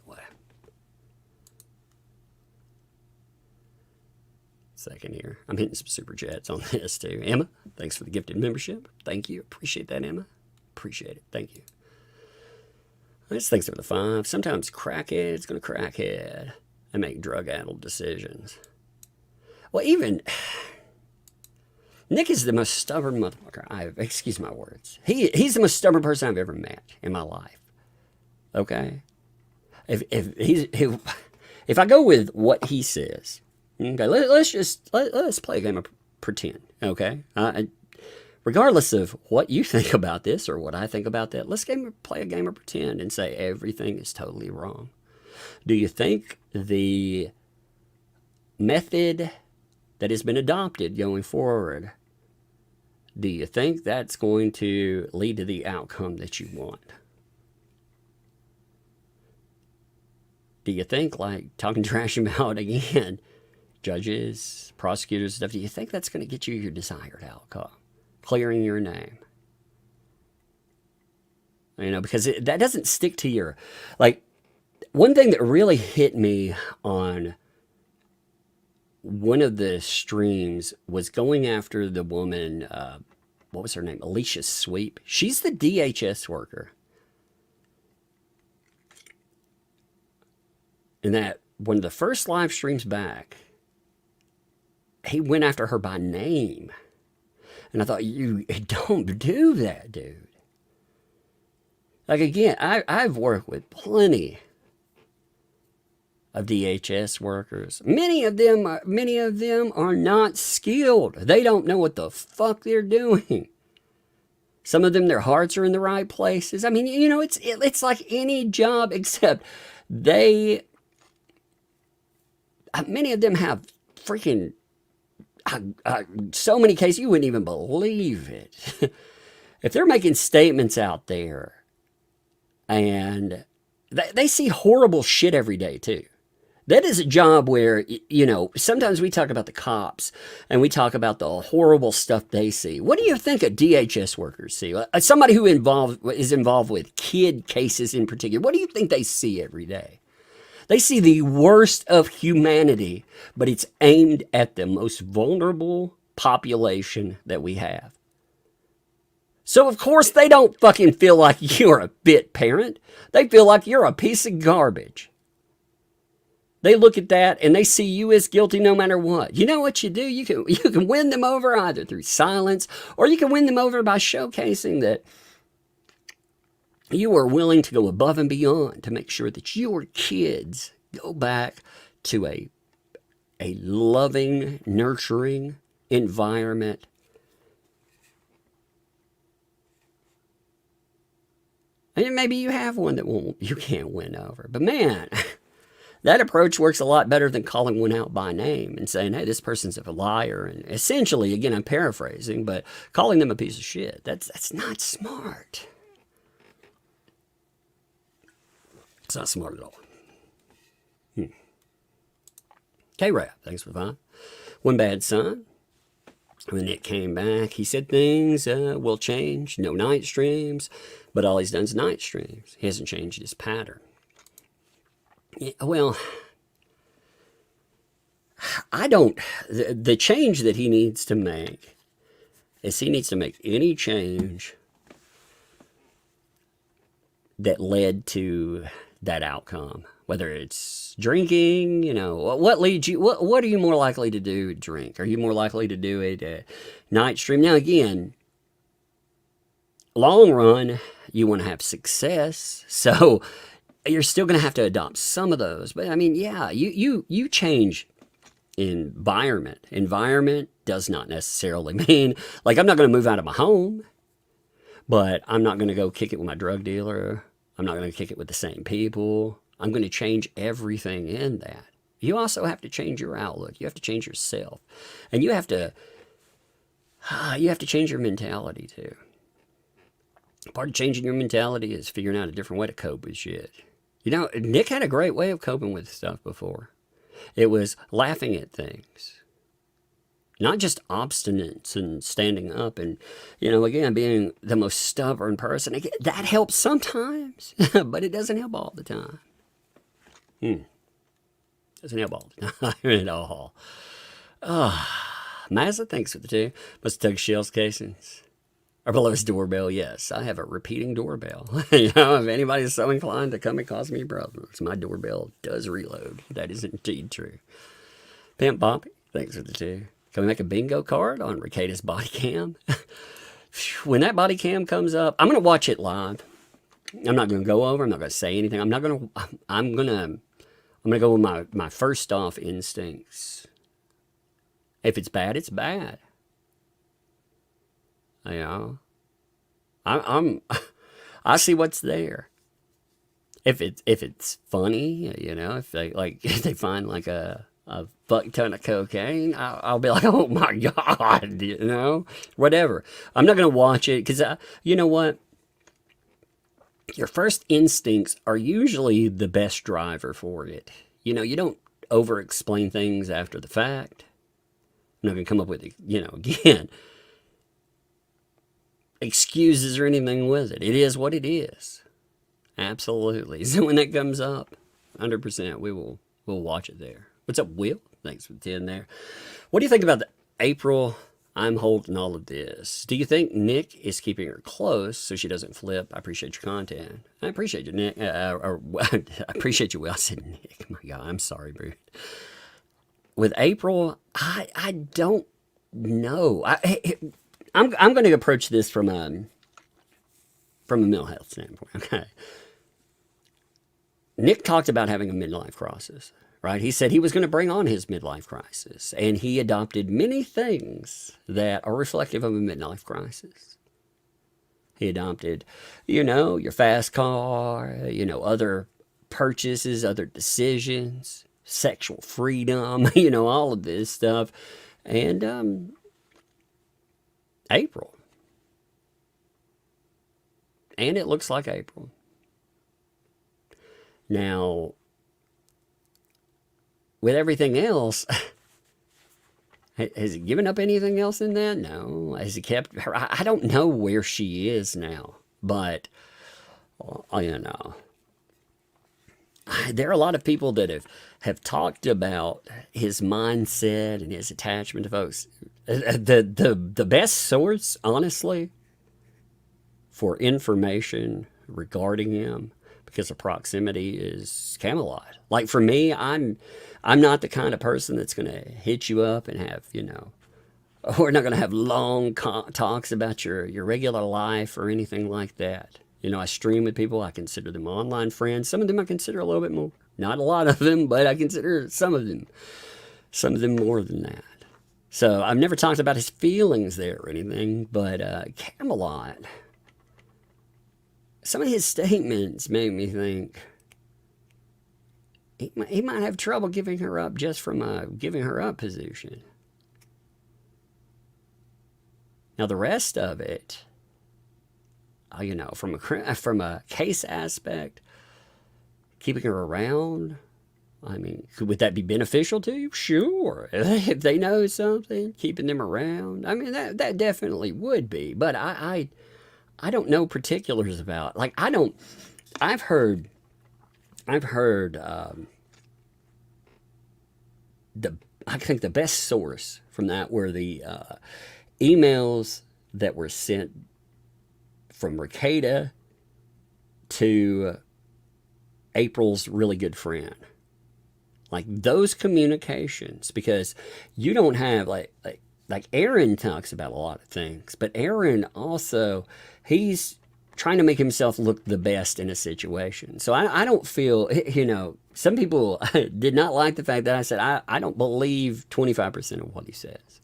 Second here. I'm hitting some super chats on this too. Emma, thanks for the gifted membership. Thank you. Appreciate that, Emma. Appreciate it. Thank you. Just thanks for the 5. Sometimes crackhead's going to crackhead and make drug-addled decisions. Well, even Nick is the most stubborn motherfucker excuse my words. He's the most stubborn person I've ever met in my life. Okay? If I go with what he says, okay, let's play a game of pretend, okay? Regardless of what you think about this or what I think about that, let's play a game of pretend and say everything is totally wrong. Do you think the method that has been adopted going forward, do you think that's going to lead to the outcome that you want? Do you think, like, talking trash about, again, judges, prosecutors, stuff, do you think that's going to get you your desired outcome? Clearing your name. You know, because that doesn't stick to your... Like, one thing that really hit me on one of the streams was going after the woman, what was her name? Alicia Sweep. She's the DHS worker. And that one of the first live streams back, he went after her by name. And I thought, you don't do that, dude. Like, again, I've worked with plenty of DHS workers. Many of them are not skilled. They don't know what the fuck they're doing. Some of them, their hearts are in the right places. I mean, you know, it's like any job, except many of them have freaking so many cases you wouldn't even believe it. If they're making statements out there, and they see horrible shit every day too. That is a job where, you know, sometimes we talk about the cops and we talk about the horrible stuff they see. What do you think of DHS workers see? Somebody who is involved with kid cases in particular, what do you think they see every day? They see the worst of humanity, but it's aimed at the most vulnerable population that we have. So, of course, they don't fucking feel like you're a bit parent. They feel like you're a piece of garbage. They look at that and they see you as guilty no matter what. You know what you do? You can win them over either through silence, or you can win them over by showcasing that you are willing to go above and beyond to make sure that your kids go back to a loving, nurturing environment. And maybe you have one that you can't win over. But man, that approach works a lot better than calling one out by name and saying, hey, this person's a liar. And essentially, again, I'm paraphrasing, but calling them a piece of shit. That's not smart. It's not smart at all. K-Rap, thanks for the vibe. One Bad Son. When Nick came back, he said things will change. No night streams, but all he's done is night streams. He hasn't changed his pattern. Yeah, well, the change that he needs to make is he needs to make any change that led to that outcome. Whether it's drinking, you know, what leads you, what are you more likely to do? Drink? Are you more likely to do a night stream? Now, again, long run, you want to have success. So you're still going to have to adopt some of those. But I mean, yeah, you change environment. Environment does not necessarily mean, like, I'm not going to move out of my home, but I'm not going to go kick it with my drug dealer. I'm not going to kick it with the same people. I'm going to change everything in that. You also have to change your outlook. You have to change yourself. And you have to change your mentality too. Part of changing your mentality is figuring out a different way to cope with shit. You know, Nick had a great way of coping with stuff before. It was laughing at things. Not just obstinance and standing up and, you know, again, being the most stubborn person. Again, that helps sometimes, but it doesn't help all the time. Doesn't help all the time at all. Mazda, thanks for the two. Must have took Shell's casings. Or below his doorbell, yes. I have a repeating doorbell. You know, if anybody's so inclined to come and cause me problems, my doorbell does reload. That is indeed true. Pimp Bobby, thanks for the two. Can we make a bingo card on Rekieta's body cam? When that body cam comes up, I'm going to watch it live. I'm not going to go over. I'm not going to say anything. I'm going to go with my first off instincts. If it's bad, it's bad. You know, I see what's there. If it's funny, you know, if they find like a fuck ton of cocaine, I'll be like, oh my God, you know, whatever. I'm not going to watch it because, you know what? Your first instincts are usually the best driver for it. You know, you don't over-explain things after the fact. I'm not going to come up with, you know, again, excuses or anything with it. It is what it is. Absolutely. So when that comes up, 100%, we'll watch it there. What's up, Will? Thanks for the 10 there. What do you think about the April I'm holding all of this? Do you think Nick is keeping her close so she doesn't flip? I appreciate your content. I appreciate you, Nick. I appreciate you, Will. I said Nick. My God, I'm sorry, bro. with April, I don't know. I'm going to approach this from a mental health standpoint. Okay. Nick talked about having a midlife crisis, right? He said he was going to bring on his midlife crisis, and he adopted many things that are reflective of a midlife crisis. He adopted, your fast car, other purchases, other decisions, sexual freedom, all of this stuff. And April. And it looks like April. Now, with everything else, has he given up anything else in that? No. Has he kept her? I don't know where she is now, but, there are a lot of people that have talked about his mindset and his attachment to folks. The best source, honestly, for information regarding him, because of proximity, is Camelot. Like for me, I'm not the kind of person that's going to hit you up and have, we're not going to have long talks about your regular life or anything like that. I stream with people. I consider them online friends. Some of them I consider a little bit more. Not a lot of them, but I consider some of them more than that. So I've never talked about his feelings there or anything, but Camelot, some of his statements made me think he might have trouble giving her up just from a giving her up position. Now the rest of it, from a case aspect, keeping her around, would that be beneficial to you? Sure. If they know something, keeping them around, that definitely would be. But I don't know particulars about, I've heard I think the best source from that were the emails that were sent from Rekieta to April's really good friend. Like those communications, because you don't have like Aaron talks about a lot of things, but Aaron also, he's trying to make himself look the best in a situation. So I don't feel, some people did not like the fact that I said, I don't believe 25% of what he says.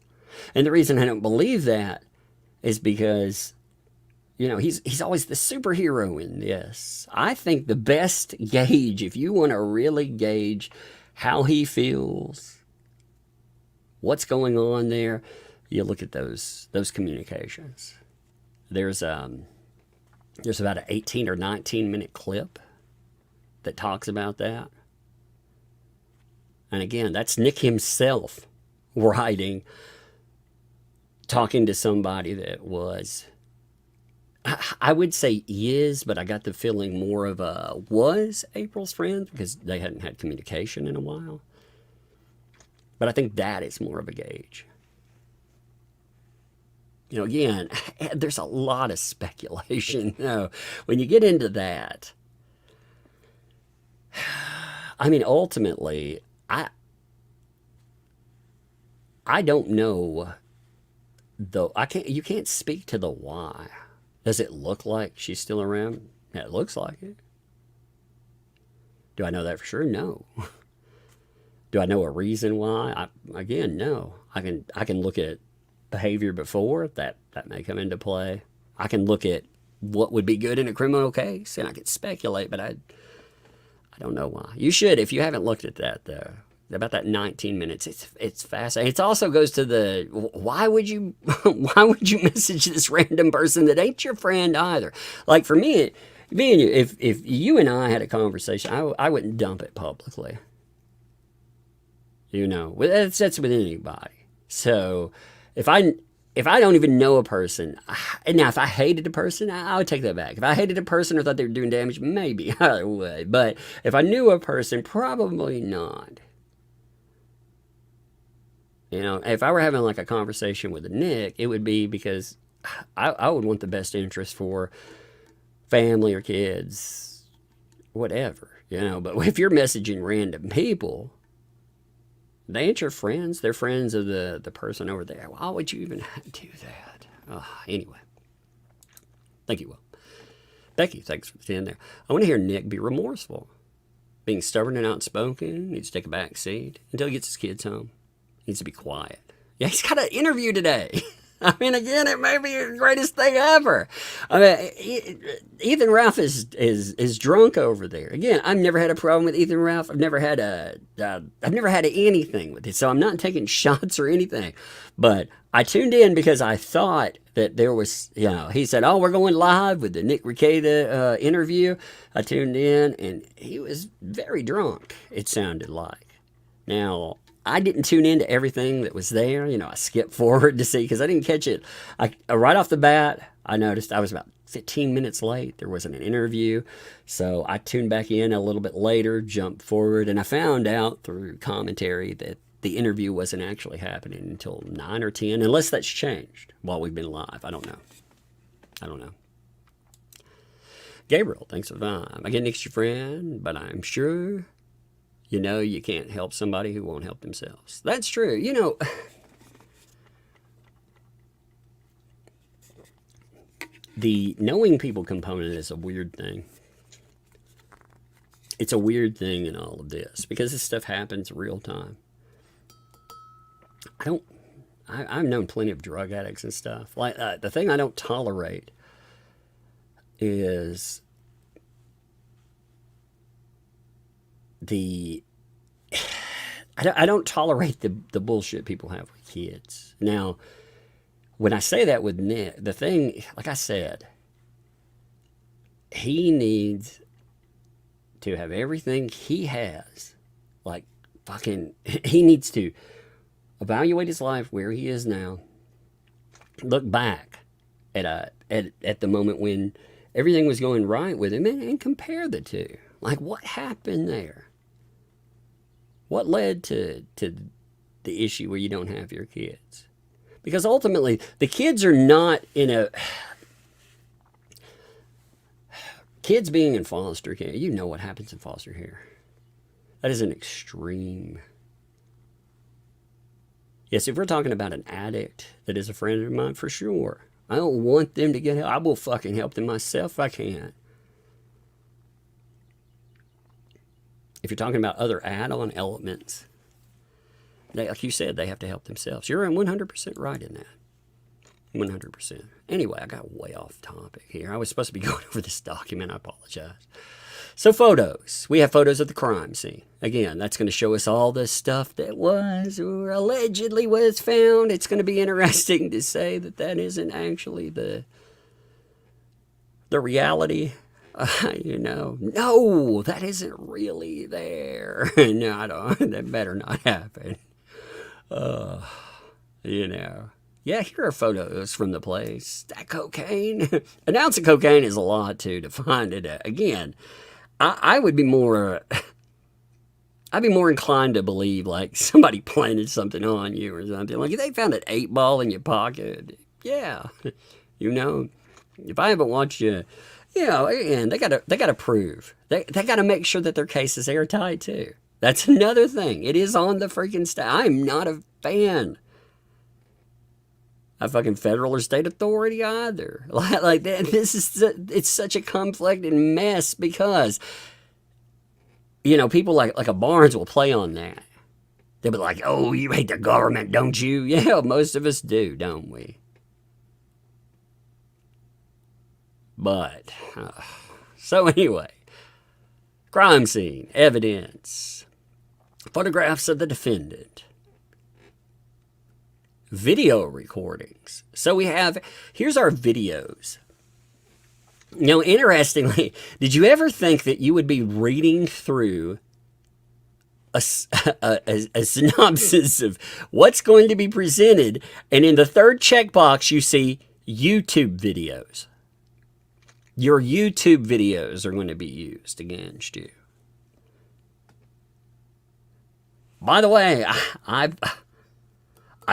And the reason I don't believe that is because, he's always the superhero in this. I think the best gauge, if you want to really gauge how he feels, what's going on there, you look at those communications. There's about an 18 or 19 minute clip that talks about that. And again, that's Nick himself writing, talking to somebody that was, I would say is, but I got the feeling more of a was April's friend because they hadn't had communication in a while. But I think that is more of a gauge. Again, there's a lot of speculation. When you get into that, ultimately, I don't know. Though you can't speak to the why. Does it look like she's still around? Yeah, it looks like it. Do I know that for sure? No. Do I know a reason why? No. I can look at behavior before that may come into play. I can look at what would be good in a criminal case, and I can speculate, but I don't know why. You should, if you haven't looked at that though. About that 19 minutes, it's fascinating. It also goes to the why would you message this random person that ain't your friend either? Like for me and you, if you and I had a conversation, I wouldn't dump it publicly. That's with anybody. So if I don't even know a person, and now if I hated a person, I would take that back. If I hated a person or thought they were doing damage, maybe I would. But if I knew a person, probably not. If I were having like a conversation with Nick, it would be because I would want the best interest for family or kids, whatever, But if you're messaging random people, They ain't your friends. They're friends of the person over there. Why would you even do that? Anyway. Thank you, Will. Becky, thanks for staying there. I want to hear Nick be remorseful. Being stubborn and outspoken, needs to take a back seat until he gets his kids home. He needs to be quiet. Yeah, he's got an interview today. I mean, again, it may be the greatest thing ever. I mean, Ethan Ralph is drunk over there. Again, I've never had a problem with Ethan Ralph. I've never had anything with it, so I'm not taking shots or anything. But I tuned in because I thought that there was, he said, "Oh, we're going live with the Nick Rekieta interview." I tuned in, and he was very drunk. It sounded like. Now, I didn't tune into everything that was there. I skipped forward to see because I didn't catch it. Right off the bat, I noticed I was about 15 minutes late. There wasn't an interview. So I tuned back in a little bit later, jumped forward, and I found out through commentary that the interview wasn't actually happening until 9 or 10, unless that's changed while we've been live. I don't know. Gabriel, thanks for the vibe. I get Nick's your friend, but I'm sure you can't help somebody who won't help themselves. That's true. The knowing people component is a weird thing. It's a weird thing in all of this because this stuff happens real time. I've known plenty of drug addicts and stuff. Like the thing I don't tolerate is I don't tolerate the bullshit people have with kids. Now, when I say that with Nick, the thing, like I said, he needs to have everything he has. Like, he needs to evaluate his life where he is now, look back at the moment when everything was going right with him and compare the two. Like, what happened there? What led to the issue where you don't have your kids? Because ultimately, the kids are not in a... Kids being in foster care, you know what happens in foster care. That is an extreme... Yes, if we're talking about an addict that is a friend of mine, for sure. I don't want them to get help. I will fucking help them myself if I can. If you're talking about other add-on elements, like you said, they have to help themselves. You're 100% right in that. 100%. Anyway, I got way off topic here. I was supposed to be going over this document. I apologize. So photos. We have photos of the crime scene. Again, that's going to show us all the stuff that was or allegedly was found. It's going to be interesting to say that isn't actually the reality. No, that isn't really there. No, I don't. That better not happen. Yeah, here are photos from the place. That cocaine. An ounce of cocaine is a lot, too, to find it. Again, I would be more... I'd be more inclined to believe, like, somebody planted something on you or something. Like, if they found an 8-ball in your pocket, yeah. If I haven't watched you... and they gotta prove. They gotta make sure that their case is airtight too. That's another thing. It is on the freaking I'm not a fan of fucking federal or state authority either. Like that. It's such a conflicted mess because people like a Barnes will play on that. They'll be like, "Oh, you hate the government, don't you?" Yeah, most of us do, don't we? But, so anyway, crime scene, evidence, photographs of the defendant, video recordings. So here's our videos. Interestingly, did you ever think that you would be reading through a synopsis of what's going to be presented, and in the third checkbox you see YouTube videos? Your YouTube videos are going to be used against you. By the way, I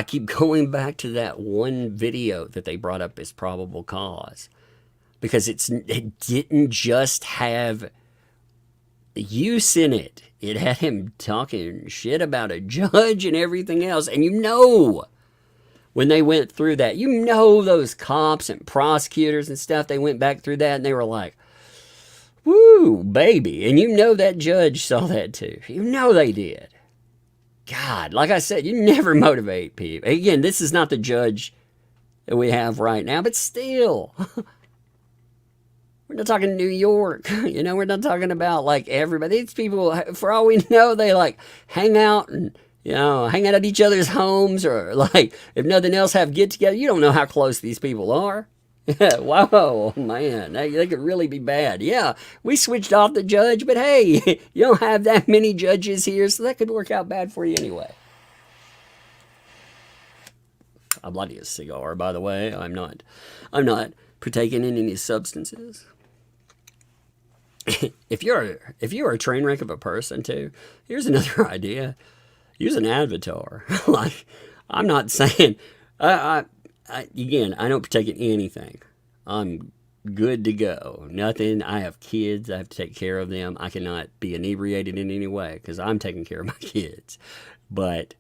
keep going back to that one video that they brought up as probable cause. Because it didn't just have use in it. It had him talking shit about a judge and everything else. And you know, when they went through that, you know, those cops and prosecutors and stuff, they went back through that and they were like, woo, baby. And you know that judge saw that too. You know they did. God, like I said, you never motivate people. Again, this is not the judge that we have right now, but still. We're not talking New York. You know, we're not talking about like everybody. These people, for all we know, they like hang out and, you know, hang out at each other's homes, or like, if nothing else, have get together. You don't know how close these people are. Whoa, man, they could really be bad. Yeah, we switched off the judge, but hey, you don't have that many judges here, so that could work out bad for you anyway. I'm lighting a cigar, by the way. I'm not partaking in any substances. If you're a train wreck of a person too, here's another idea. Use an avatar. Like, I'm not saying, again, I don't partake in anything. I'm good to go. Nothing. I have kids. I have to take care of them. I cannot be inebriated in any way because I'm taking care of my kids. But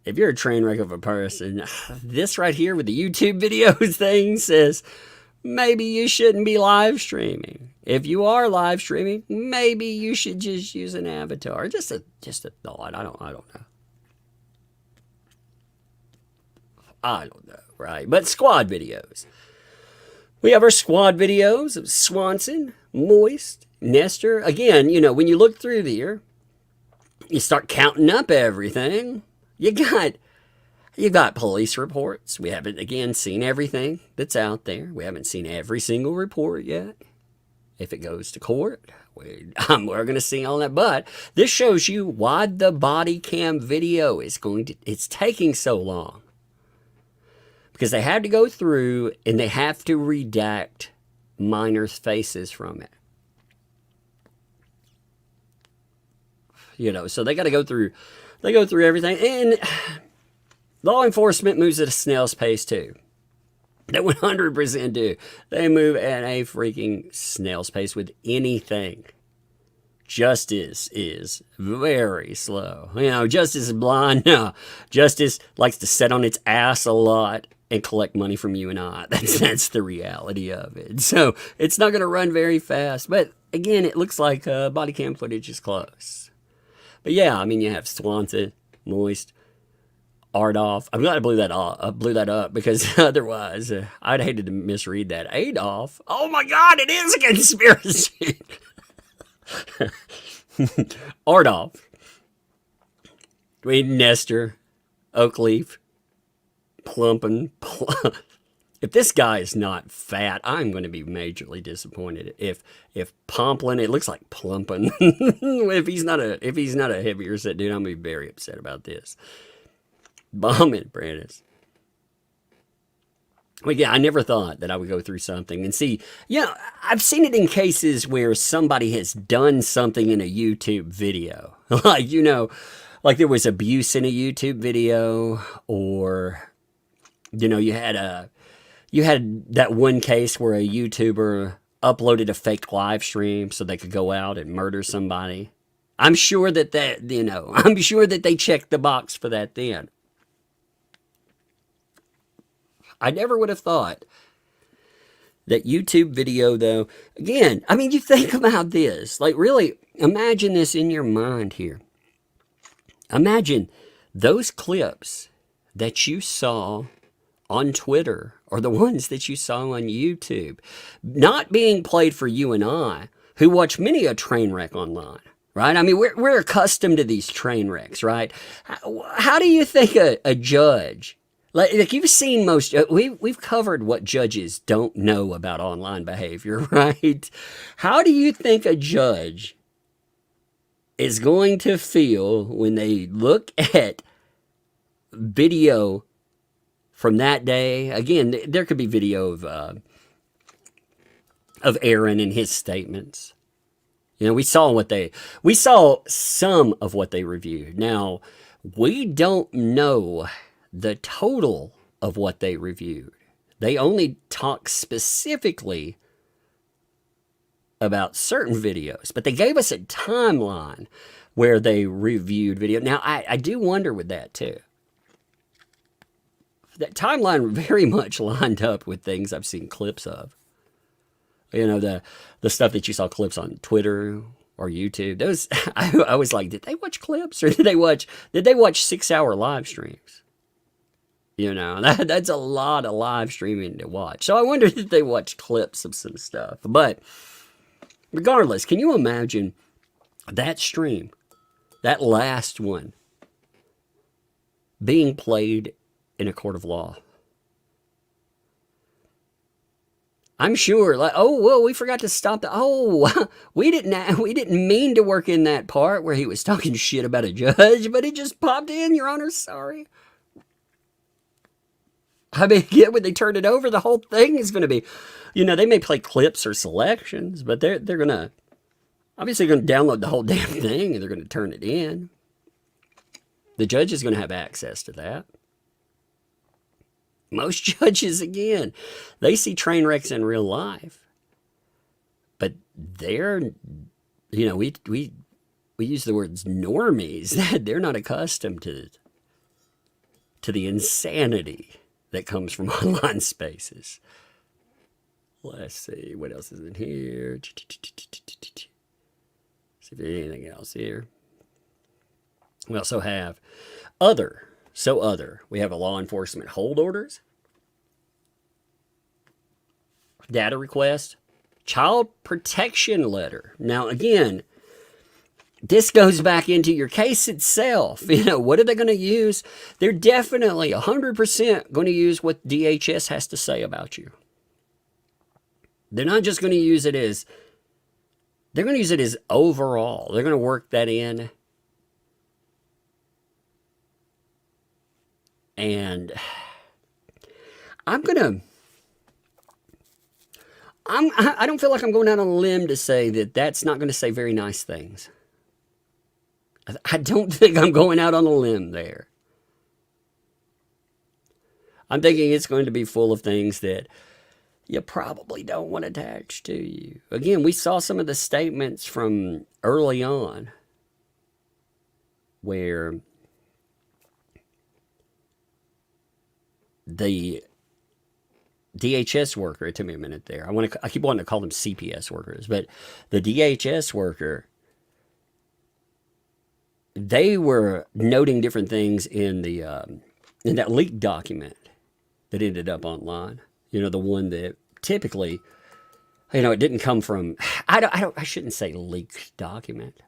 if you're a train wreck of a person, this right here with the YouTube videos thing says maybe you shouldn't be live streaming. If you are live streaming, maybe you should just use an avatar. Just a thought. I don't know. I don't know, right? But squad videos. We have our squad videos of Swanson, Moist, Nestor. Again, you know, when you look through there, you start counting up everything. You got police reports. We haven't, again, seen everything that's out there. We haven't seen every single report yet. If it goes to court, we're going to see all that. But this shows you why the body cam video it's taking so long. Because they had to go through and they have to redact minors' faces from it. You know, so they got to go through everything. And law enforcement moves at a snail's pace too. They 100% do. They move at a freaking snail's pace with anything. Justice is very slow. You know, justice is blind. No, justice likes to sit on its ass a lot and collect money from you and I. That's the reality of it. So it's not going to run very fast. But again, it looks like body cam footage is close. But yeah, I mean, you have Swanson, Moist, Ardoff. I'm glad I blew that up because otherwise I'd hated to misread that. Adolf. Oh my God, it is a conspiracy. Ardoff. Nestor, Oakleaf, Plumpin. If this guy is not fat, I'm going to be majorly disappointed. If Pomplin, it looks like Plumpin. if he's not a heavier set dude, I'm going to be very upset about this. Bombing Brandis. Well, yeah, I never thought that I would go through something and see, you know, I've seen it in cases where somebody has done something in a YouTube video. Like, you know, like there was abuse in a YouTube video, or, you know, you had that one case where a YouTuber uploaded a fake live stream so they could go out and murder somebody. I'm sure that they checked the box for that then. I never would have thought that YouTube video, though, again, I mean, you think about this. Like, really, imagine this in your mind here. Imagine those clips that you saw on Twitter or the ones that you saw on YouTube not being played for you and I, who watch many a train wreck online. Right? I mean, we're accustomed to these train wrecks, right? How do you think a judge... Like you've seen we've covered what judges don't know about online behavior, right? How do you think a judge is going to feel when they look at video from that day? Again, there could be video of Aaron and his statements. You know, we saw some of what they reviewed. Now, we don't know the total of what they reviewed. They only talk specifically about certain videos, but they gave us a timeline where they reviewed video. Now, I do wonder with that too. That timeline very much lined up with things I've seen clips of. You know, the stuff that you saw clips on Twitter or YouTube. Those I was like, did they watch clips or did they watch 6-hour live streams? You know, that's a lot of live streaming to watch. So I wonder if they watched clips of some stuff. But regardless, can you imagine that stream, that last one, being played in a court of law? I'm sure, like, oh, well, we forgot to stop the, oh, we didn't mean to work in that part where he was talking shit about a judge, but it just popped in, Your Honor, sorry. I mean, yeah, when they turn it over, the whole thing is going to be, you know, they may play clips or selections, but they're going to, obviously going to download the whole damn thing and they're going to turn it in. The judge is going to have access to that. Most judges, again, they see train wrecks in real life, but they're, you know, we use the words normies. They're not accustomed to the insanity that comes from online spaces. Let's see what else is in here. See if there's anything else here. We also have other. So other, we have a law enforcement hold orders, data request, child protection letter. Now, again, this goes back into your case itself. You know, what are they going to use? They're definitely 100% going to use what DHS has to say about you. They're not just going to use it as, they're going to use it as overall. They're going to work that in. And I don't feel like I'm going out on a limb to say that that's not going to say very nice things. I don't think I'm going out on a limb there. I'm thinking it's going to be full of things that you probably don't want attached to you. Again, we saw some of the statements from early on where the DHS worker, it took me a minute there. I keep wanting to call them CPS workers, but the DHS worker, they were noting different things in that leaked document that ended up online. You know, the one that typically, you know, it didn't come from. I shouldn't say leaked document.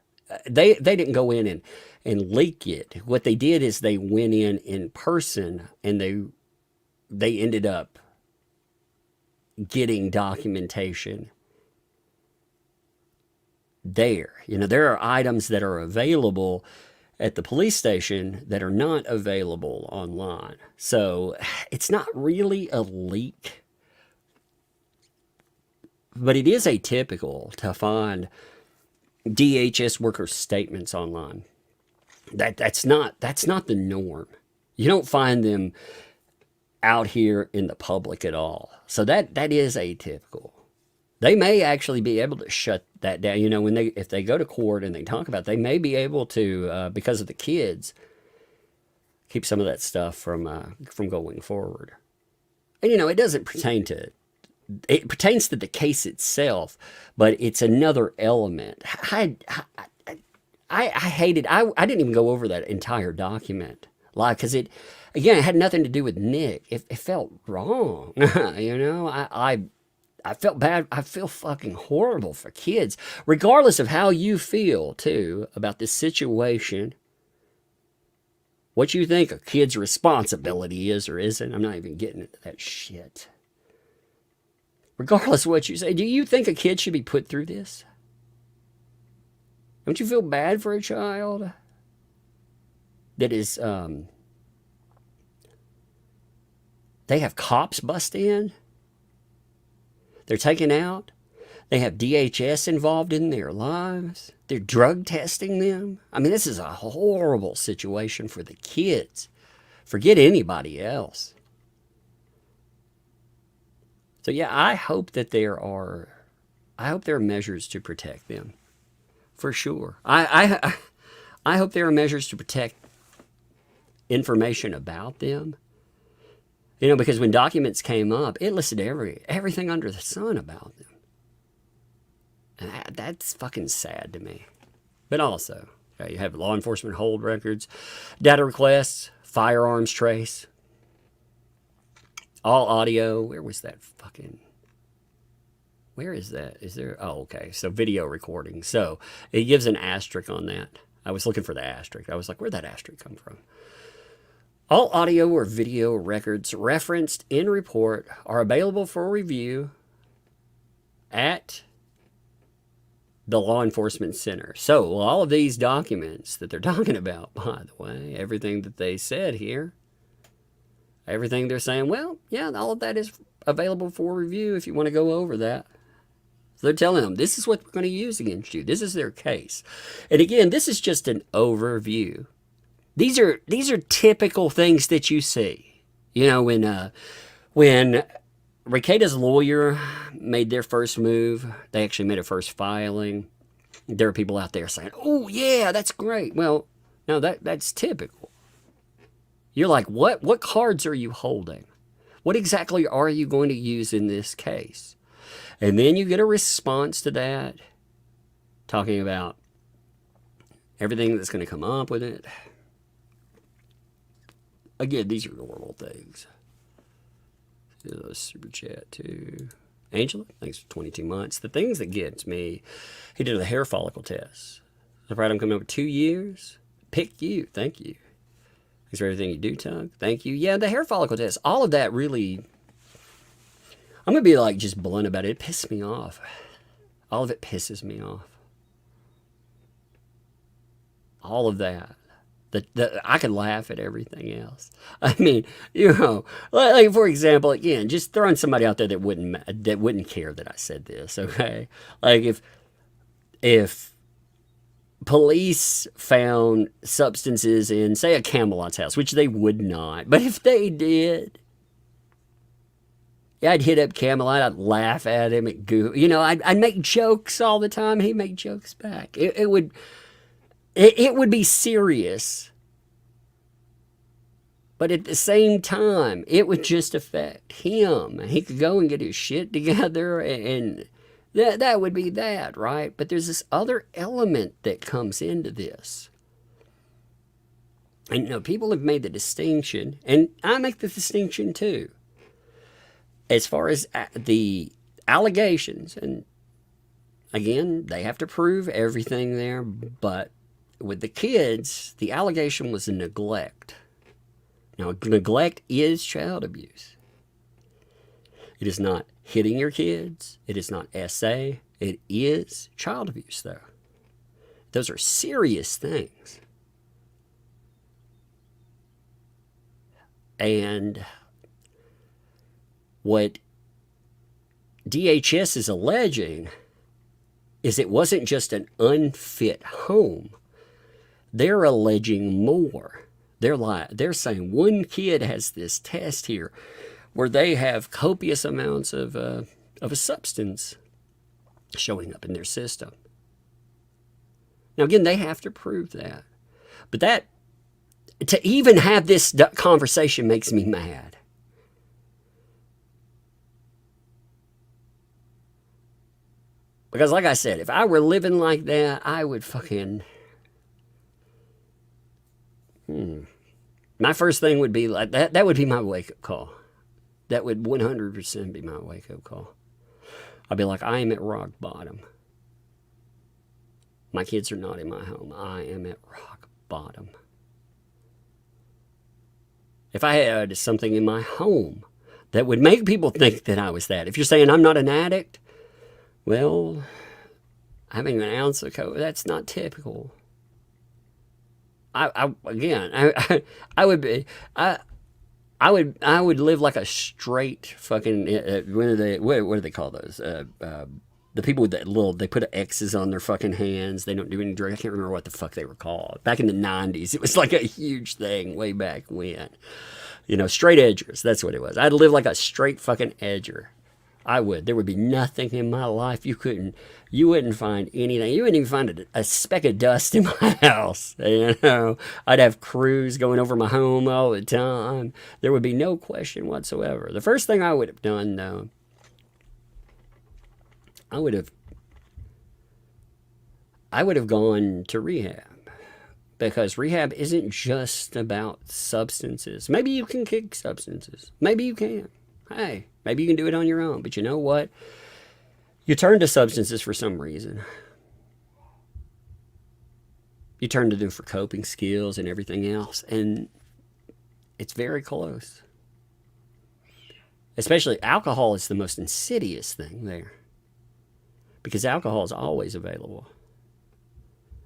They didn't go in and leak it. What they did is they went in person and they ended up getting documentation there. You know, there are items that are available at the police station that are not available online. So it's not really a leak, but it is atypical to find DHS workers' statements online. That's not the norm. You don't find them out here in the public at all. So that is atypical. They may actually be able to shut that down. You know, if they go to court and they talk about it, they may be able to, because of the kids, keep some of that stuff from going forward. And, you know, it doesn't pertain to, it pertains to the case itself, but it's another element. I hated, I didn't even go over that entire document. Like, because it had nothing to do with Nick. It felt wrong. You know, I felt bad. I feel fucking horrible for kids, regardless of how you feel, too, about this situation. What you think a kid's responsibility is or isn't, I'm not even getting into that shit. Regardless of what you say, do you think a kid should be put through this? Don't you feel bad for a child that is, they have cops bust in? They're taken out. They have DHS involved in their lives. They're drug testing them. I mean, this is a horrible situation for the kids. Forget anybody else. So yeah, I hope that there are I hope there are measures to protect them, for sure. I hope there are measures to protect information about them. You know, because when documents came up, it listed everything under the sun about them. And that's fucking sad to me. But also, you have law enforcement hold records, data requests, firearms trace, all audio. Where was that fucking... Where is that? Is there... Oh, okay. So video recording. So it gives an asterisk on that. I was looking for the asterisk. I was like, where'd that asterisk come from? All audio or video records referenced in report are available for review at the law enforcement center. So all of these documents that they're talking about, by the way, everything that they said here, everything they're saying, well, yeah, all of that is available for review if you want to go over that. So they're telling them, this is what we're going to use against you. This is their case. And again, this is just an overview. These are typical things that you see. You know, when Rekieta's lawyer made their first move, they actually made a first filing. There are people out there saying, "Oh yeah, that's great." Well, no, that's typical. You're like, what cards are you holding? What exactly are you going to use in this case? And then you get a response to that, talking about everything that's going to come up with it. Again, these are normal things. Super chat too. Angela, thanks for 22 months. The things that gets me, he did a hair follicle test. I've had him coming over 2 years. Pick you, thank you. Thanks for everything you do, Tug. Thank you. Yeah, the hair follicle test, all of that really, I'm going to be like just blunt about it. It pisses me off. All of it pisses me off. All of that. I could laugh at everything else. I mean, you know, like for example, again, just throwing somebody out there that wouldn't care that I said this. Okay, like if police found substances in, say, a Camelot's house, which they would not, but if they did, yeah, I'd hit up Camelot. I'd laugh at him. You know, I'd make jokes all the time. He'd make jokes back. It would be serious, but at the same time, it would just affect him. He could go and get his shit together, and that would be that, right? But there's this other element that comes into this. And, you know, people have made the distinction, and I make the distinction too, as far as the allegations. And again, they have to prove everything there, but with the kids, the allegation was neglect. Now, neglect is child abuse. It is not hitting your kids. It is not SA. It is child abuse, though. Those are serious things. And what DHS is alleging is it wasn't just an unfit home. They're alleging more. They're saying one kid has this test here where they have copious amounts of a substance showing up in their system. Now, again, they have to prove that. But that, to even have this conversation makes me mad. Because like I said, if I were living like that, I would fucking... My first thing would be like that. That would be my wake-up call. That would 100% be my wake-up call. I'd be like, I am at rock bottom. My kids are not in my home. I am at rock bottom. If I had something in my home that would make people think that I was that. If you're saying I'm not an addict, well, having an ounce of coke, that's not typical. I would live like a straight fucking what do they call those? The people with that little, they put X's on their fucking hands. They don't do any drug. I can't remember what the fuck they were called. Back in the 90s, it was like a huge thing way back when. You know, straight edgers. That's what it was. I'd live like a straight fucking edger. I would. There would be nothing in my life you wouldn't find anything. You wouldn't even find a speck of dust in my house. You know, I'd have crews going over my home all the time. There would be no question whatsoever. The first thing I would have done, though, I would have gone to rehab. Because rehab isn't just about substances. Maybe you can kick substances. Maybe you can. Hey, maybe you can do it on your own. But you know what? You turn to substances for some reason. You turn to them for coping skills and everything else. And it's very close. Especially alcohol is the most insidious thing there. Because alcohol is always available.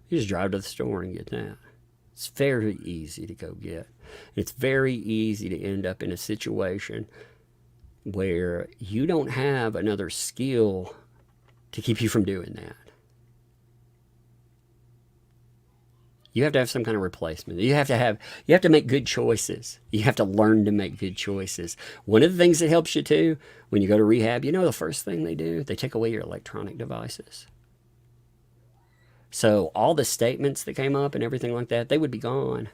You just drive to the store and get that. It's very easy to go get. It's very easy to end up in a situation where you don't have another skill to keep you from doing that. You have to have some kind of replacement. You have to make good choices. You have to learn to make good choices. One of the things that helps you too, when you go to rehab, you know the first thing they do? They take away your electronic devices. So all the statements that came up and everything like that, they would be gone.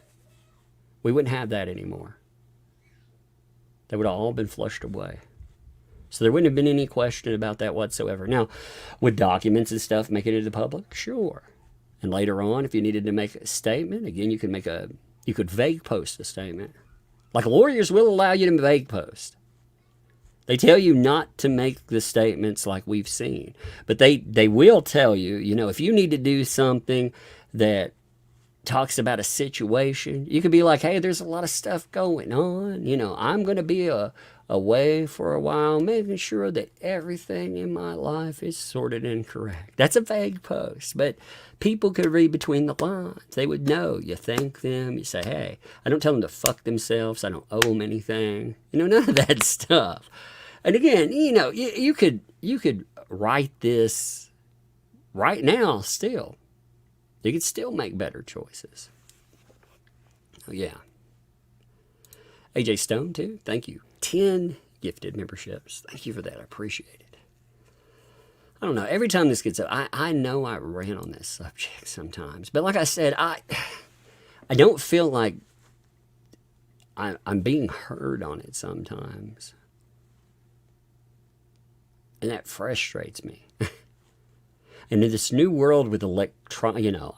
We wouldn't have that anymore. They would have all been flushed away. So there wouldn't have been any question about that whatsoever. Now, would documents and stuff make it into the public? Sure. And later on, if you needed to make a statement, again, you could vague post a statement. Like lawyers will allow you to vague post. They tell you not to make the statements like we've seen. But they will tell you, you know, if you need to do something that talks about a situation, you could be like, hey, there's a lot of stuff going on. You know, I'm going to be away for a while, making sure that everything in my life is sorted and correct. That's a vague post, but people could read between the lines. They would know. You thank them. You say, hey, I don't tell them to fuck themselves. I don't owe them anything. You know, none of that stuff. And again, you know, you could write this right now still. You could still make better choices. Oh, yeah. AJ Stone, too. Thank you. 10 gifted memberships. Thank you for that. I appreciate it. I don't know. Every time this gets up, I know I rant on this subject sometimes. But like I said, I don't feel like I'm being heard on it sometimes. And that frustrates me. And in this new world with you know,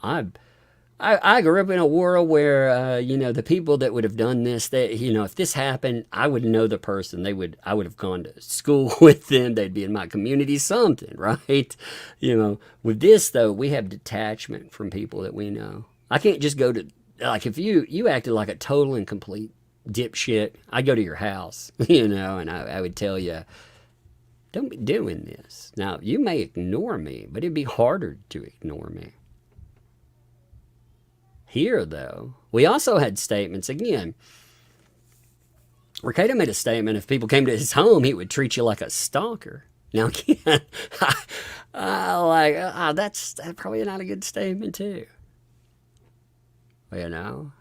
I grew up in a world where, you know, the people that would have done this, that, you know, if this happened, I would know the person. I would have gone to school with them. They'd be in my community, something, right? You know, with this, though, we have detachment from people that we know. I can't just go to, like, if you acted like a total and complete dipshit, I'd go to your house, you know, and I would tell you, don't be doing this. Now, you may ignore me, but it'd be harder to ignore me. Here, though, we also had statements. Again, Rekieta made a statement, if people came to his home, he would treat you like a stalker. Now, again, that's probably not a good statement, too. You know?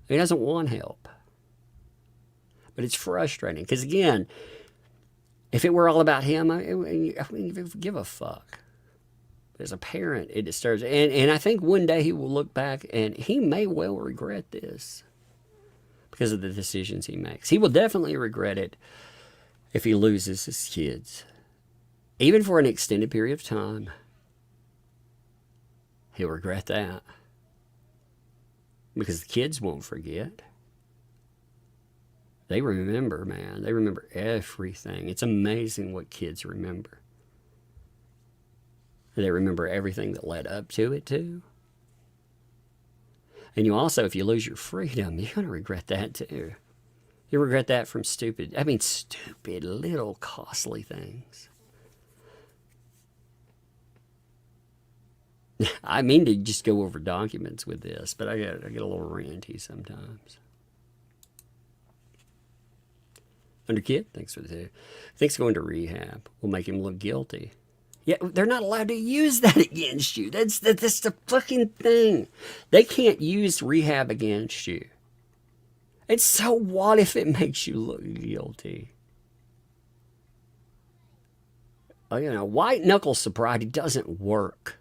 He doesn't want help. But it's frustrating, because, again, if it were all about him, I wouldn't give a fuck. As a parent, it disturbs. And I think one day he will look back and he may well regret this because of the decisions he makes. He will definitely regret it if he loses his kids. Even for an extended period of time, he'll regret that. Because the kids won't forget. They remember, man. They remember everything. It's amazing what kids remember. They remember everything that led up to it, too. And you also, if you lose your freedom, you're going to regret that, too. You regret that from stupid little costly things. I mean to just go over documents with this, but I get a little ranty sometimes. Underkid, thanks for the thanks going to rehab. We'll make him look guilty. Yeah, they're not allowed to use that against you. That's the fucking thing. They can't use rehab against you. And so what if it makes you look guilty? white knuckle sobriety doesn't work.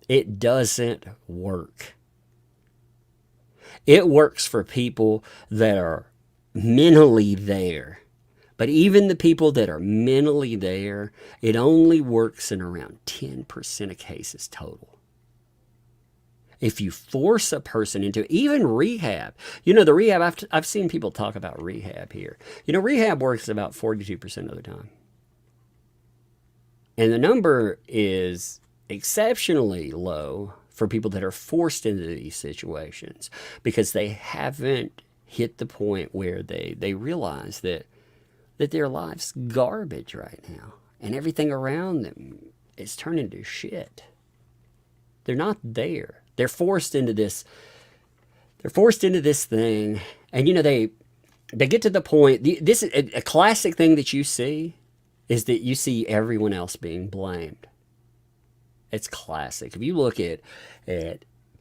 It doesn't work. It works for people that are mentally there. But even the people that are mentally there, it only works in around 10% of cases total. If you force a person into even rehab, the rehab, I've seen people talk about rehab here. Rehab works about 42% of the time. And the number is exceptionally low for people that are forced into these situations because they haven't hit the point where they realize that their life's garbage right now and everything around them is turning to shit. They're not there. They're forced into this. They're forced into this thing, and they get to the point. This is a classic thing that you see is that you see everyone else being blamed. It's classic. If you look at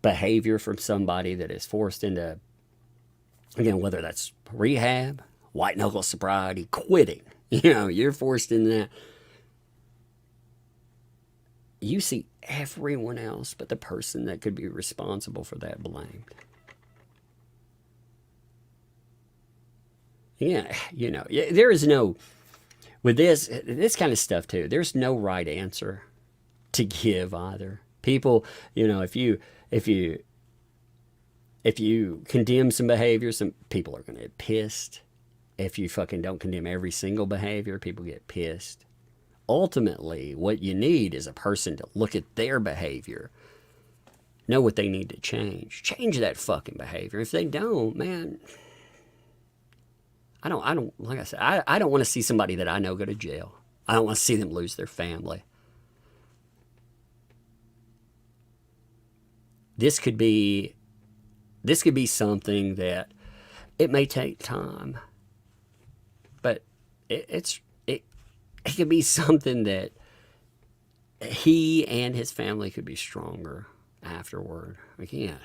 behavior from somebody that is forced into, again, whether that's rehab, white knuckle sobriety, quitting, you're forced into that. You see everyone else but the person that could be responsible for that blamed. Yeah, there is no, with this kind of stuff too, there's no right answer to give either. People, if you condemn some behavior, some people are going to get pissed. If you fucking don't condemn every single behavior, people get pissed. Ultimately, what you need is a person to look at their behavior, know what they need to change that fucking behavior. If they don't, man, I don't, like I said, I don't want to see somebody that I know go to jail. I don't want to see them lose their family. This could be something that it may take time, but it could be something that he and his family could be stronger afterward. Again,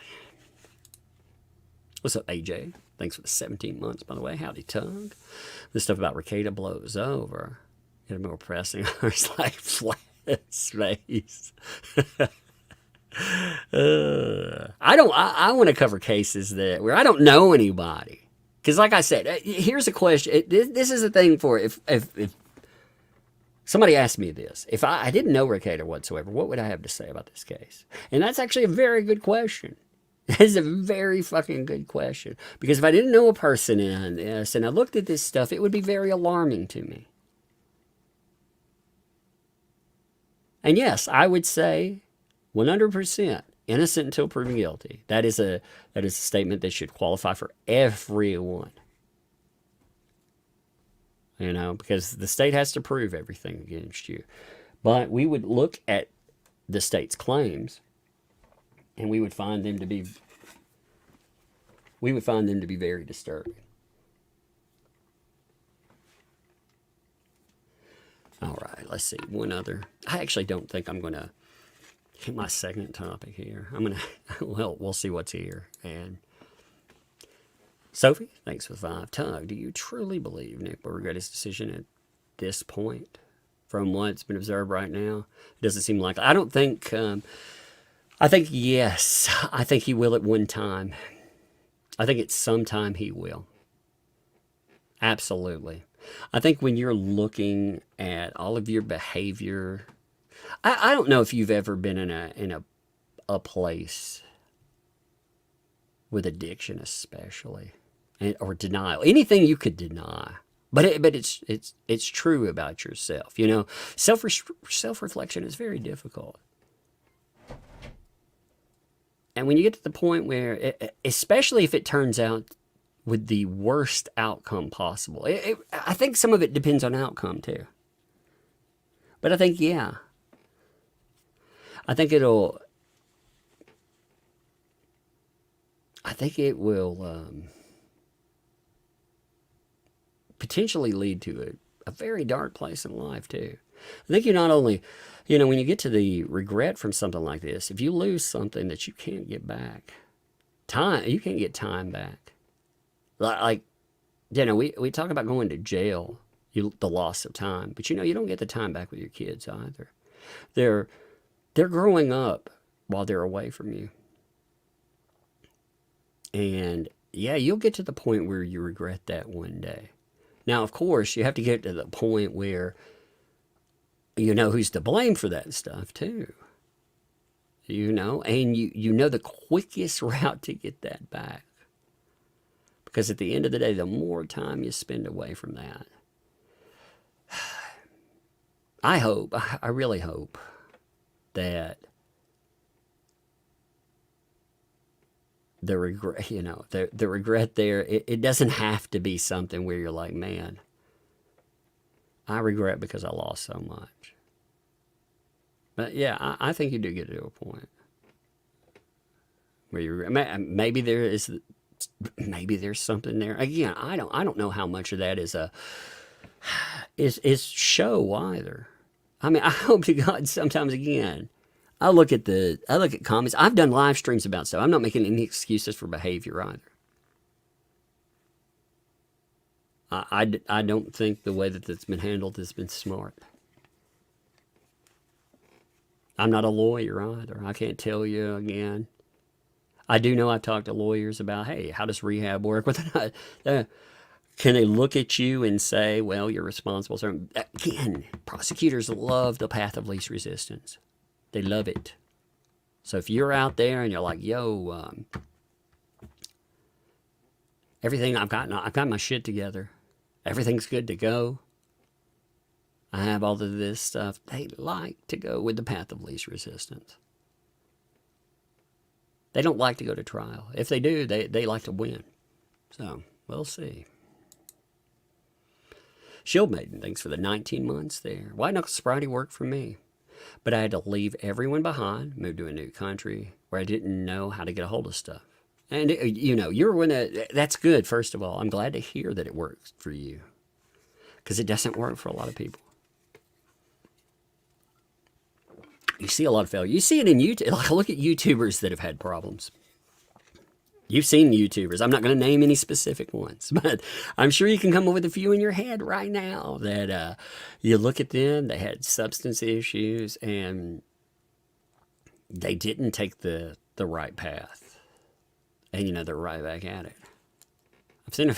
what's up, AJ? Thanks for the 17 months, by the way. Howdy, Tug. This stuff about Rekieta blows over. Get more pressing. It's like flat space. I want to cover cases where I don't know anybody. Because like I said, here's a question. This is a thing for if somebody asked me this. If I didn't know Rekieta whatsoever, what would I have to say about this case? And that's actually a very good question. That is a very fucking good question. Because if I didn't know a person in this and I looked at this stuff, it would be very alarming to me. And yes, I would say 100% innocent until proven guilty. That is a statement that should qualify for everyone. Because the state has to prove everything against you. But we would look at the state's claims and we would find them to be very disturbing. All right, let's see. One other. I actually don't think I'm going to hit my second topic here. We'll see what's here. And Sophie, thanks for the 5. Tug, do you truly believe Nick will regret his decision at this point? From what's been observed right now, it doesn't seem like. I don't think. I think yes. I think he will at one time. I think at some time he will. Absolutely. I think when you're looking at all of your behavior, I don't know if you've ever been in a place with addiction, especially, or denial, anything you could deny. But it's true about yourself. Self-reflection is very difficult. And when you get to the point where, especially if it turns out with the worst outcome possible, I think some of it depends on outcome too. But I think, yeah. I think it will potentially lead to a very dark place in life too. I think you not only, when you get to the regret from something like this, if you lose something that you can't get back, you can't get time back. Like, we talk about going to jail the loss of time. But you don't get the time back with your kids either. They're growing up while they're away from you. And yeah, you'll get to the point where you regret that one day. Now, of course, you have to get to the point where you know who's to blame for that stuff too. And you know the quickest route to get that back. Because at the end of the day, the more time you spend away from that, I really hope that the regret, the regret there, it doesn't have to be something where you're like, man, I regret because I lost so much. But yeah, I think you do get to a point where you maybe there's something there. Again, I don't know how much of that is show either. I mean, I hope to God sometimes again. I look at comments. I've done live streams about stuff. I'm not making any excuses for behavior either. I don't think the way that it's been handled has been smart. I'm not a lawyer either. I can't tell you again. I do know I've talked to lawyers about, hey, how does rehab work? But can they look at you and say, well, you're responsible? So, again, prosecutors love the path of least resistance. They love it. So if you're out there and you're like, yo, everything I've got my shit together. Everything's good to go. I have all of this stuff. They like to go with the path of least resistance. They don't like to go to trial. If they do, they like to win. So, we'll see. Shield Maiden, thanks for the 19 months there. White Knuckle Sobriety worked for me. But I had to leave everyone behind, move to a new country where I didn't know how to get a hold of stuff. And, you're one that's good, first of all. I'm glad to hear that it works for you. Because it doesn't work for a lot of people. You see a lot of failure. You see it in YouTube. Like, look at YouTubers that have had problems. You've seen YouTubers. I'm not going to name any specific ones, but I'm sure you can come up with a few in your head right now that you look at them, they had substance issues, and they didn't take the right path. And, they're right back at it. I've seen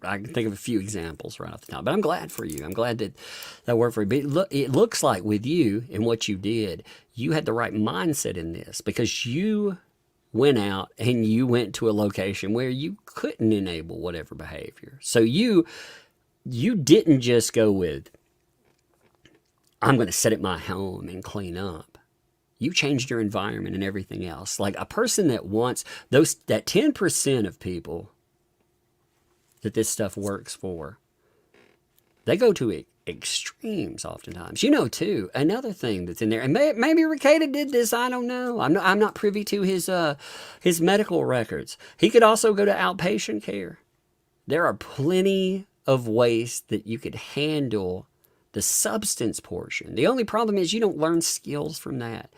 I can think of a few examples right off the top, but I'm glad for you. I'm glad that worked for you. But it looks like with you and what you did, you had the right mindset in this because you went out and you went to a location where you couldn't enable whatever behavior. So you didn't just go with, I'm going to sit at my home and clean up. You changed your environment and everything else. Like a person that wants that 10% of people that this stuff works for, they go to extremes oftentimes. Too, another thing that's in there, and maybe Rekieta did this, I don't know. I'm not privy to his medical records. He could also go to outpatient care. There are plenty of ways that you could handle the substance portion. The only problem is you don't learn skills from that.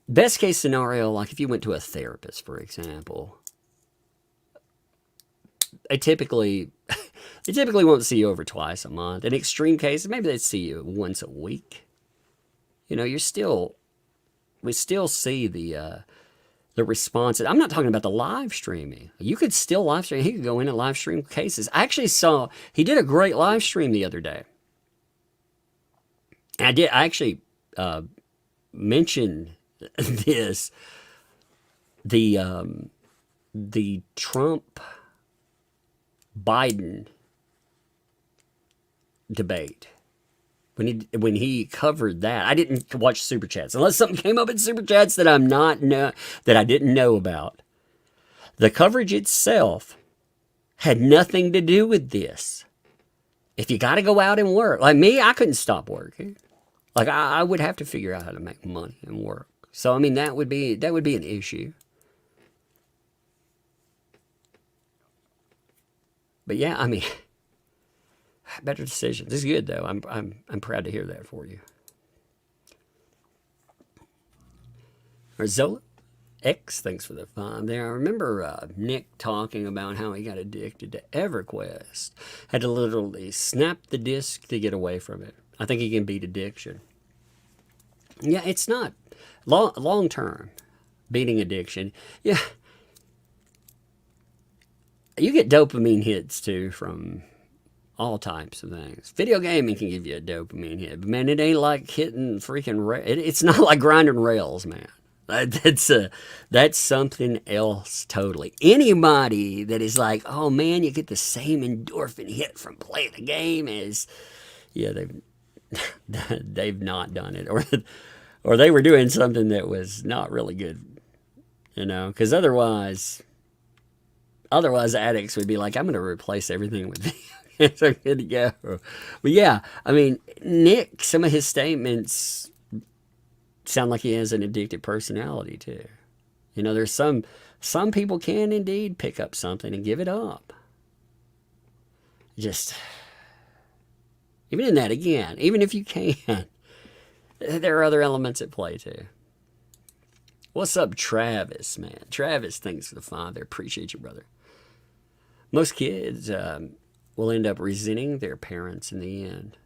Best case scenario, like if you went to a therapist, for example, they typically won't see you over twice a month. In extreme cases, maybe they'd see you once a week. We still see the response. I'm not talking about the live streaming. You could still live stream. He could go in and live stream cases. I actually saw he did a great live stream the other day. And I actually mentioned this. The Trump Biden debate. When he covered that, I didn't watch Super Chats unless something came up in Super Chats that that I didn't know about. The coverage itself had nothing to do with this. If you got to go out and work, like me, I couldn't stop working. Like I would have to figure out how to make money and work. So I mean that would be an issue. But yeah, I mean, better decisions. It's good though. I'm proud to hear that for you. Or Zola, X, thanks for the 5 there. I remember Nick talking about how he got addicted to EverQuest. Had to literally snap the disc to get away from it. I think he can beat addiction. Yeah, it's not long term beating addiction. Yeah, you get dopamine hits too from all types of things. Video gaming can give you a dopamine hit, but man, it ain't like hitting freaking it's not like grinding rails, man. That's something else totally. Anybody that is like, oh man, you get the same endorphin hit from playing the game as, yeah, they've not done it, or they were doing something that was not really good, because otherwise addicts would be like, I'm going to replace everything with video. So good to go. But yeah, I mean, Nick, some of his statements sound like he has an addictive personality too. There's some people can indeed pick up something and give it up. Just, even in that, again, even if you can, there are other elements at play too. What's up, Travis, man? Travis, thanks for the 5 there. Appreciate you, brother. Most kids will end up resenting their parents in the end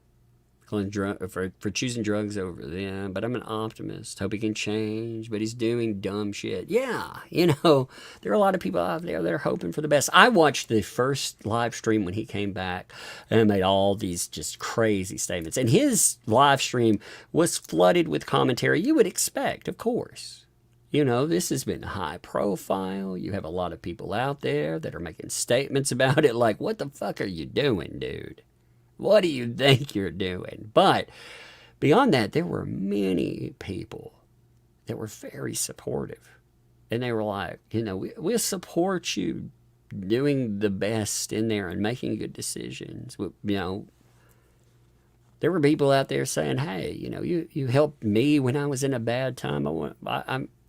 for choosing drugs over them. But I'm an optimist. Hope he can change, but he's doing dumb shit. Yeah, there are a lot of people out there that are hoping for the best. I watched the first live stream when he came back and made all these just crazy statements. And his live stream was flooded with commentary you would expect, of course. This has been high profile. You have a lot of people out there that are making statements about it like, what the fuck are you doing, dude? What do you think you're doing? But beyond that, there were many people that were very supportive. And they were like, we'll support you doing the best in there and making good decisions. There were people out there saying, hey, you helped me when I was in a bad time.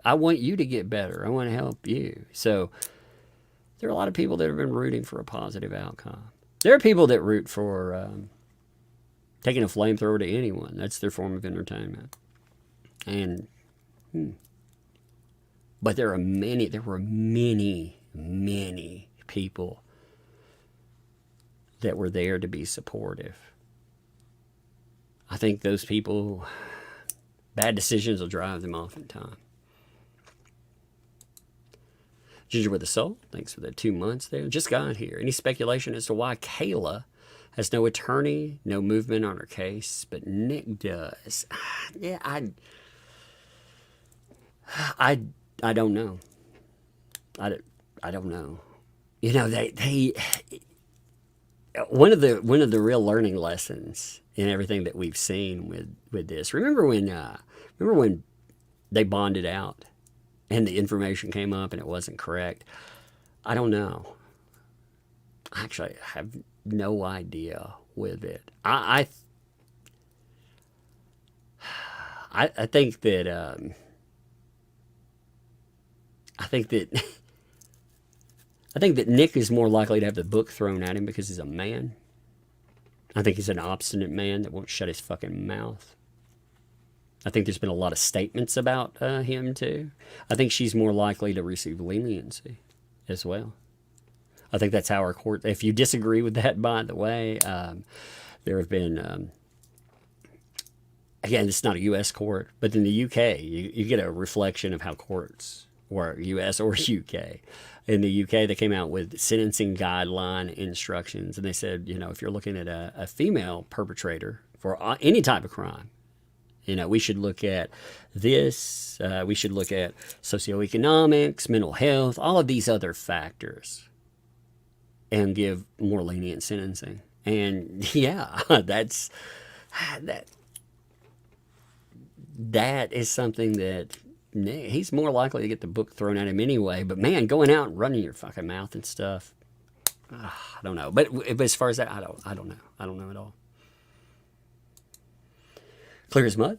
I want you to get better. I want to help you. So there are a lot of people that have been rooting for a positive outcome. There are people that root for taking a flamethrower to anyone. That's their form of entertainment. And, but there were many, many people that were there to be supportive. I think those people, bad decisions will drive them off in time. Ginger with a Soul, thanks for the 2 months there. Just got here. Any speculation as to why Kayla has no attorney, no movement on her case, but Nick does? Yeah, I don't know. I don't know. They one of the real learning lessons in everything that we've seen with this. Remember when they bonded out and the information came up and it wasn't correct? I don't know. Actually, I have no idea with it. I think that I think that Nick is more likely to have the book thrown at him because he's a man. I think he's an obstinate man that won't shut his fucking mouth. I think there's been a lot of statements about him too. I think she's more likely to receive leniency as well. I think that's how our court, if you disagree with that, by the way, there have been, again, it's not a U.S. court, but in the U.K., you get a reflection of how courts work, U.S. or U.K. In the U.K., they came out with sentencing guideline instructions, and they said, if you're looking at a female perpetrator for any type of crime, we should look at this, we should look at socioeconomics, mental health, all of these other factors, and give more lenient sentencing. And yeah, that is something that he's more likely to get the book thrown at him anyway. But man, going out and running your fucking mouth and stuff, I don't know. But as far as that, I don't know. I don't know at all. Clear as mud.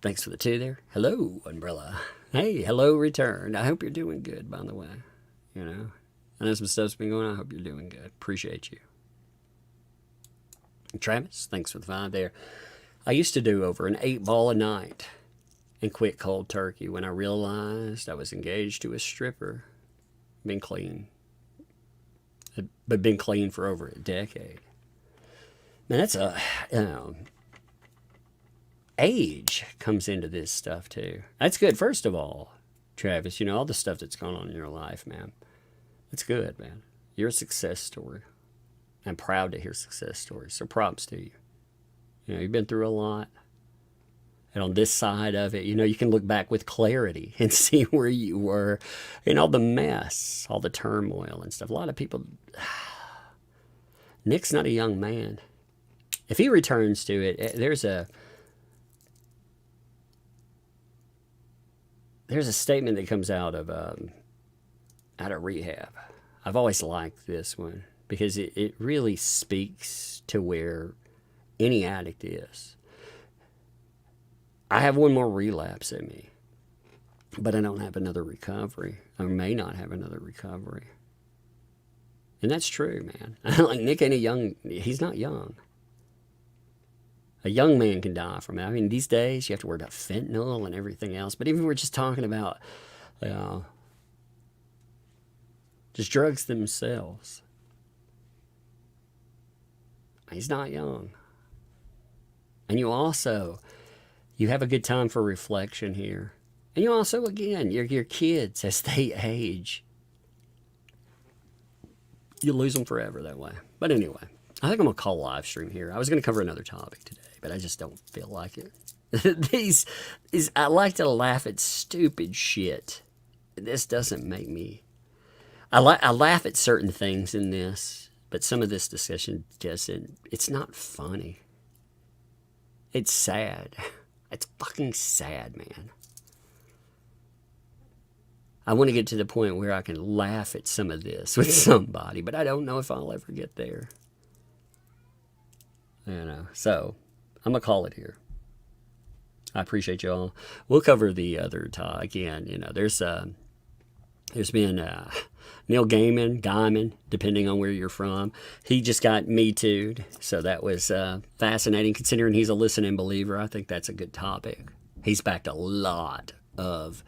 Thanks for the 2 there. Hello, Umbrella. Hey, hello, return. I hope you're doing good, by the way. I know some stuff's been going on. I hope you're doing good. Appreciate you. And Travis, thanks for the 5 there. I used to do over an 8 ball a night. and quit cold turkey when I realized I was engaged to a stripper. Been clean. But been clean for over a decade. Man, that's age comes into this stuff too. That's good. First of all, Travis, all the stuff that's going on in your life, man. That's good, man. You're a success story. I'm proud to hear success stories. So props to you. You've been through a lot. And on this side of it, you can look back with clarity and see where you were in all the mess, all the turmoil and stuff. A lot of people, Nick's not a young man. If he returns to it, there's a statement that comes out of rehab. I've always liked this one because it really speaks to where any addict is. I have one more relapse in me, but I don't have another recovery. I may not have another recovery. And that's true, man. Like Nick ain't he's not young. A young man can die from it. I mean, these days you have to worry about fentanyl and everything else. But even if we're just talking about just drugs themselves, he's not young. And you have a good time for reflection here. And you also, again, your kids, as they age, you lose them forever that way. But anyway, I think I'm going to call live stream here. I was going to cover another topic today, but I just don't feel like it. I like to laugh at stupid shit. This doesn't make me... I laugh at certain things in this, but some of this discussion it's not funny. It's sad. It's fucking sad, man. I want to get to the point where I can laugh at some of this with somebody, but I don't know if I'll ever get there. So I'm going to call it here. I appreciate y'all. We'll cover the other again. There's been Neil Gaiman, depending on where you're from. He just got Me Too'd, so that was fascinating. Considering he's a listening believer, I think that's a good topic. He's backed a lot of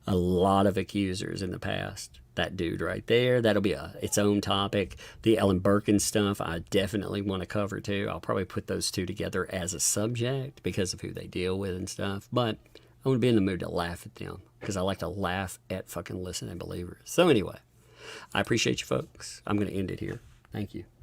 accusers in the past. That dude right there, that'll be its own topic. The Ellen Birkin stuff, I definitely want to cover too. I'll probably put those two together as a subject because of who they deal with and stuff. But I want to be in the mood to laugh at them because I like to laugh at fucking listening believers. So anyway, I appreciate you folks. I'm going to end it here. Thank you.